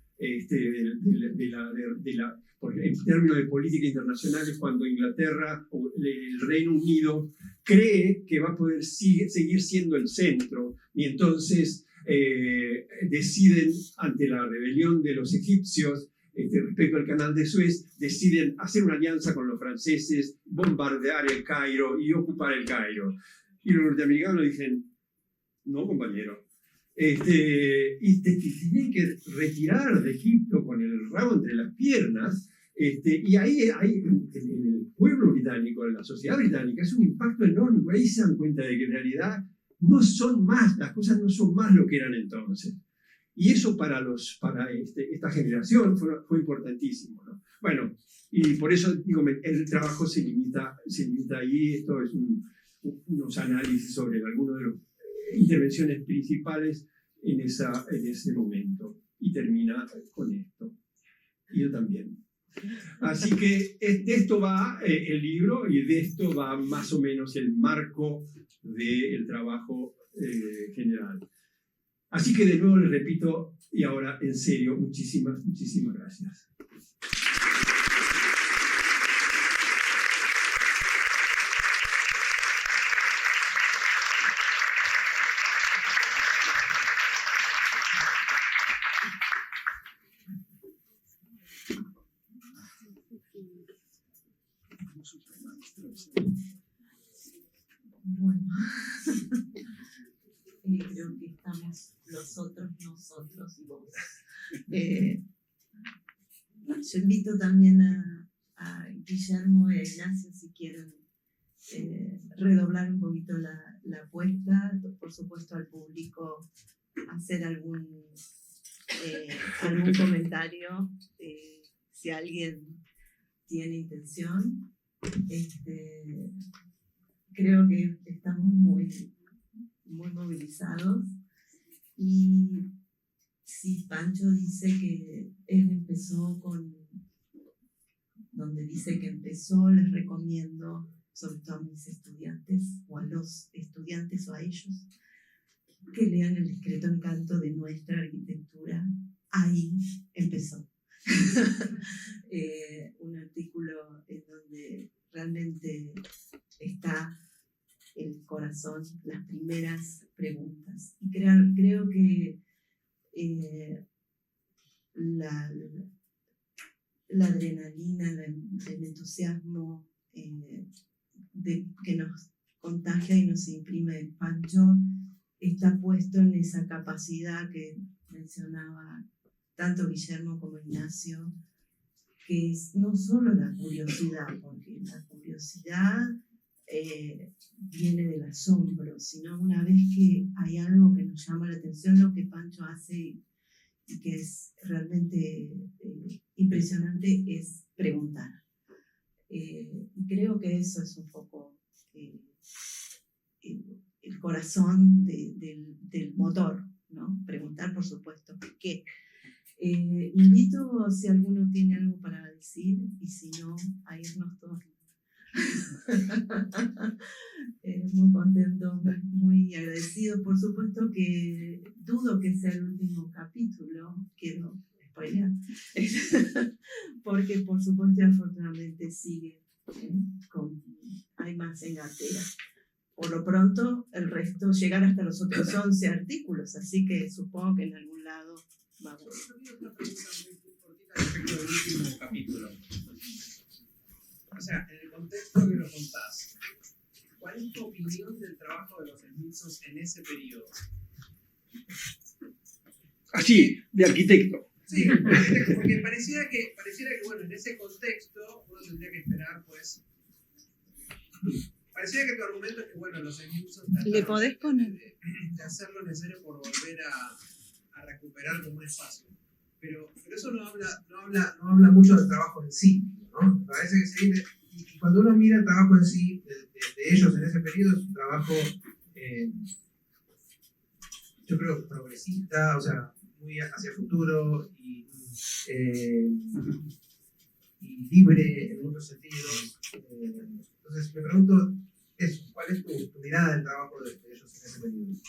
porque en términos de política internacional es cuando Inglaterra o el Reino Unido cree que va a poder seguir siendo el centro, y entonces deciden, ante la rebelión de los egipcios respecto al canal de Suez, deciden hacer una alianza con los franceses, bombardear el Cairo y ocupar el Cairo. Y los norteamericanos dicen, no, compañero, y te tienen que retirar de Egipto con el rabo entre las piernas. Y ahí en el pueblo británico, en la sociedad británica, es un impacto enorme, porque ahí se dan cuenta de que en realidad no son más, las cosas no son más lo que eran entonces. Y eso para esta generación fue importantísimo, ¿no? Bueno, y por eso digo, el trabajo se limita ahí. Esto es unos análisis sobre algunas de las intervenciones principales en ese momento. Y termina con esto. Y yo también. Así que de esto va el libro, y de esto va más o menos el marco del trabajo general. Así que de nuevo les repito, y ahora en serio, muchísimas, muchísimas gracias. Bueno, creo que estamos nosotros y vos. Yo invito también a Guillermo y a Ignacio, si quieren redoblar un poquito la apuesta, por supuesto al público hacer algún comentario, si alguien tiene intención. Creo que estamos muy movilizados, y si Pancho dice que él empezó donde dice que empezó, les recomiendo, sobre todo a mis estudiantes, o a los estudiantes o a ellos, que lean El discreto encanto de nuestra arquitectura. Ahí empezó. Un artículo en donde realmente está el corazón, las primeras preguntas. Y creo que la adrenalina, el entusiasmo que nos contagia y nos imprime el Pancho está puesto en esa capacidad que mencionaba tanto Guillermo como Ignacio, que es no solo la curiosidad, porque la curiosidad viene del asombro, sino una vez que hay algo que nos llama la atención, lo que Pancho hace y que es realmente impresionante es preguntar. Y creo que eso es un poco el corazón del motor, ¿no? Preguntar, por supuesto, ¿qué? Invito, si alguno tiene algo para decir, y si no, a irnos todos. Muy contento, muy agradecido. Por supuesto que dudo que sea el último capítulo, quiero spoilear, porque por supuesto y afortunadamente sigue, hay más en cartera. Por lo pronto, el resto llegar hasta los otros 11 artículos, así que supongo que en algún lado vamos. Yo tengo una pregunta muy cortita respecto del último capítulo. O sea, en el contexto que lo contás, ¿cuál es tu opinión del trabajo de los Smithsons en ese periodo? Así, de arquitecto. Sí, porque pareciera que, bueno, en ese contexto uno tendría que esperar, pues. Pareciera que tu argumento es que, bueno, los Smithsons ¿Le podés poner? De hacer lo necesario por volver a recuperar como un espacio. Pero eso no habla mucho del trabajo en sí, ¿no? Parece que y cuando uno mira el trabajo en sí de ellos en ese periodo, es un trabajo, yo creo, progresista, o sea, muy hacia el futuro y libre en muchos sentidos. Entonces me pregunto eso, ¿cuál es tu mirada del trabajo de ellos en ese periodo?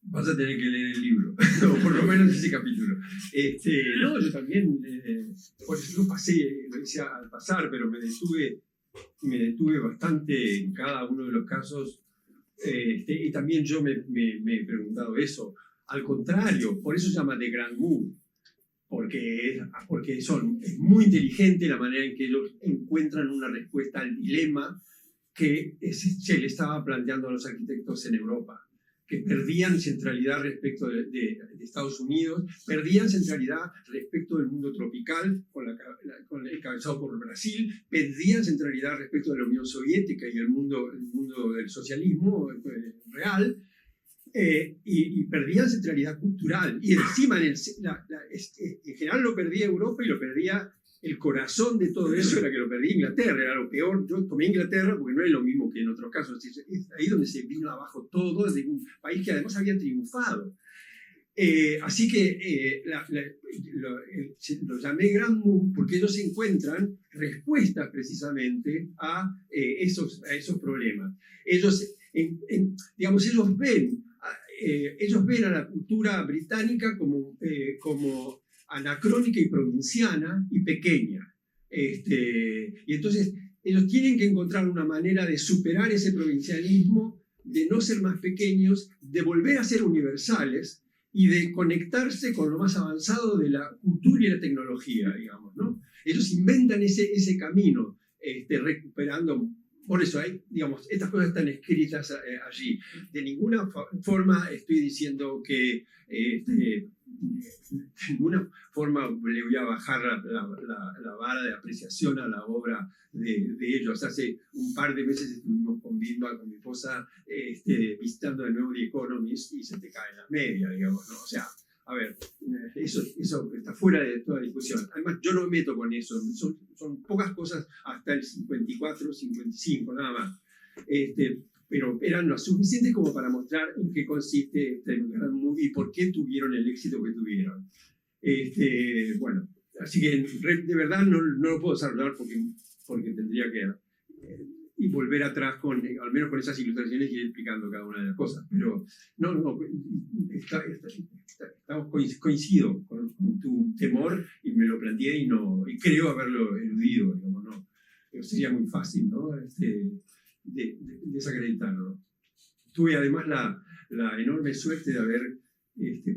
Vas a tener que leer el libro, o por lo menos ese capítulo. No, yo también, por eso lo hice al pasar, pero me detuve me detuve bastante en cada uno de los casos, y también yo me he preguntado eso. Al contrario, por eso se llama The Grand Move, porque es muy inteligente la manera en que ellos encuentran una respuesta al dilema que se le estaba planteando a los arquitectos en Europa, que perdían centralidad respecto de Estados Unidos, perdían centralidad respecto del mundo tropical, con el encabezado por Brasil, perdían centralidad respecto de la Unión Soviética y el mundo del socialismo real, y perdían centralidad cultural. Y encima, en general lo perdía Europa y lo perdía el corazón de todo eso, era que lo perdía Inglaterra, era lo peor. Yo tomé Inglaterra porque no es lo mismo que en otros casos, es ahí donde se vino abajo todo, desde un país que además había triunfado. Así que lo llamé Grand Move porque ellos encuentran respuestas precisamente a esos problemas. Ellos ven a la cultura británica como anacrónica y provinciana y pequeña. Y entonces ellos tienen que encontrar una manera de superar ese provincialismo, de no ser más pequeños, de volver a ser universales y de conectarse con lo más avanzado de la cultura y la tecnología, digamos, ¿no? Ellos inventan ese camino, recuperando. Por eso estas cosas están escritas allí. De ninguna forma estoy diciendo que de ninguna forma le voy a bajar la vara de apreciación a la obra de ellos. Hace un par de meses estuvimos con Vilma, con mi esposa, visitando de nuevo The Economist y se te caen las medias, digamos, ¿no? O sea, a ver, eso está fuera de toda discusión. Además, yo no me meto con eso. Son pocas cosas hasta el 54, 55, nada más. Pero eran lo suficientes como para mostrar en qué consiste este Grand Move y por qué tuvieron el éxito que tuvieron. Bueno, así que de verdad no lo puedo desarrollar porque tendría que y volver atrás al menos con esas ilustraciones y ir explicando cada una de las cosas. Pero coincido con tu temor y me lo planteé y creo haberlo eludido, digamos, ¿no? Pero sería muy fácil, ¿no? Desacreditarlo. Tuve además la enorme suerte de haber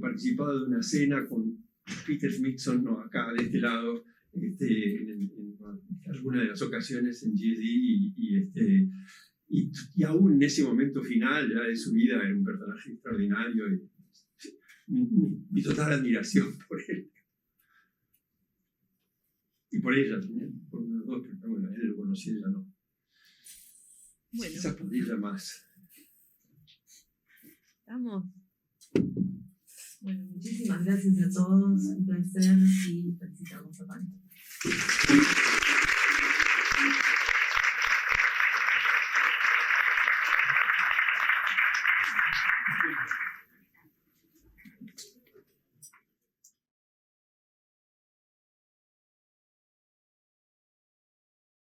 participado de una cena con Peter Smithson, ¿no? Acá de este lado, en alguna de las ocasiones en GSD y aún en ese momento final ya de su vida era un personaje extraordinario y mi total admiración por él y por ella también, por los dos, pero bueno, él lo conocí, ella no. Bueno, quizás por ella más. Estamos. Bueno, muchísimas gracias a todos, un placer y felicitamos a Pancho.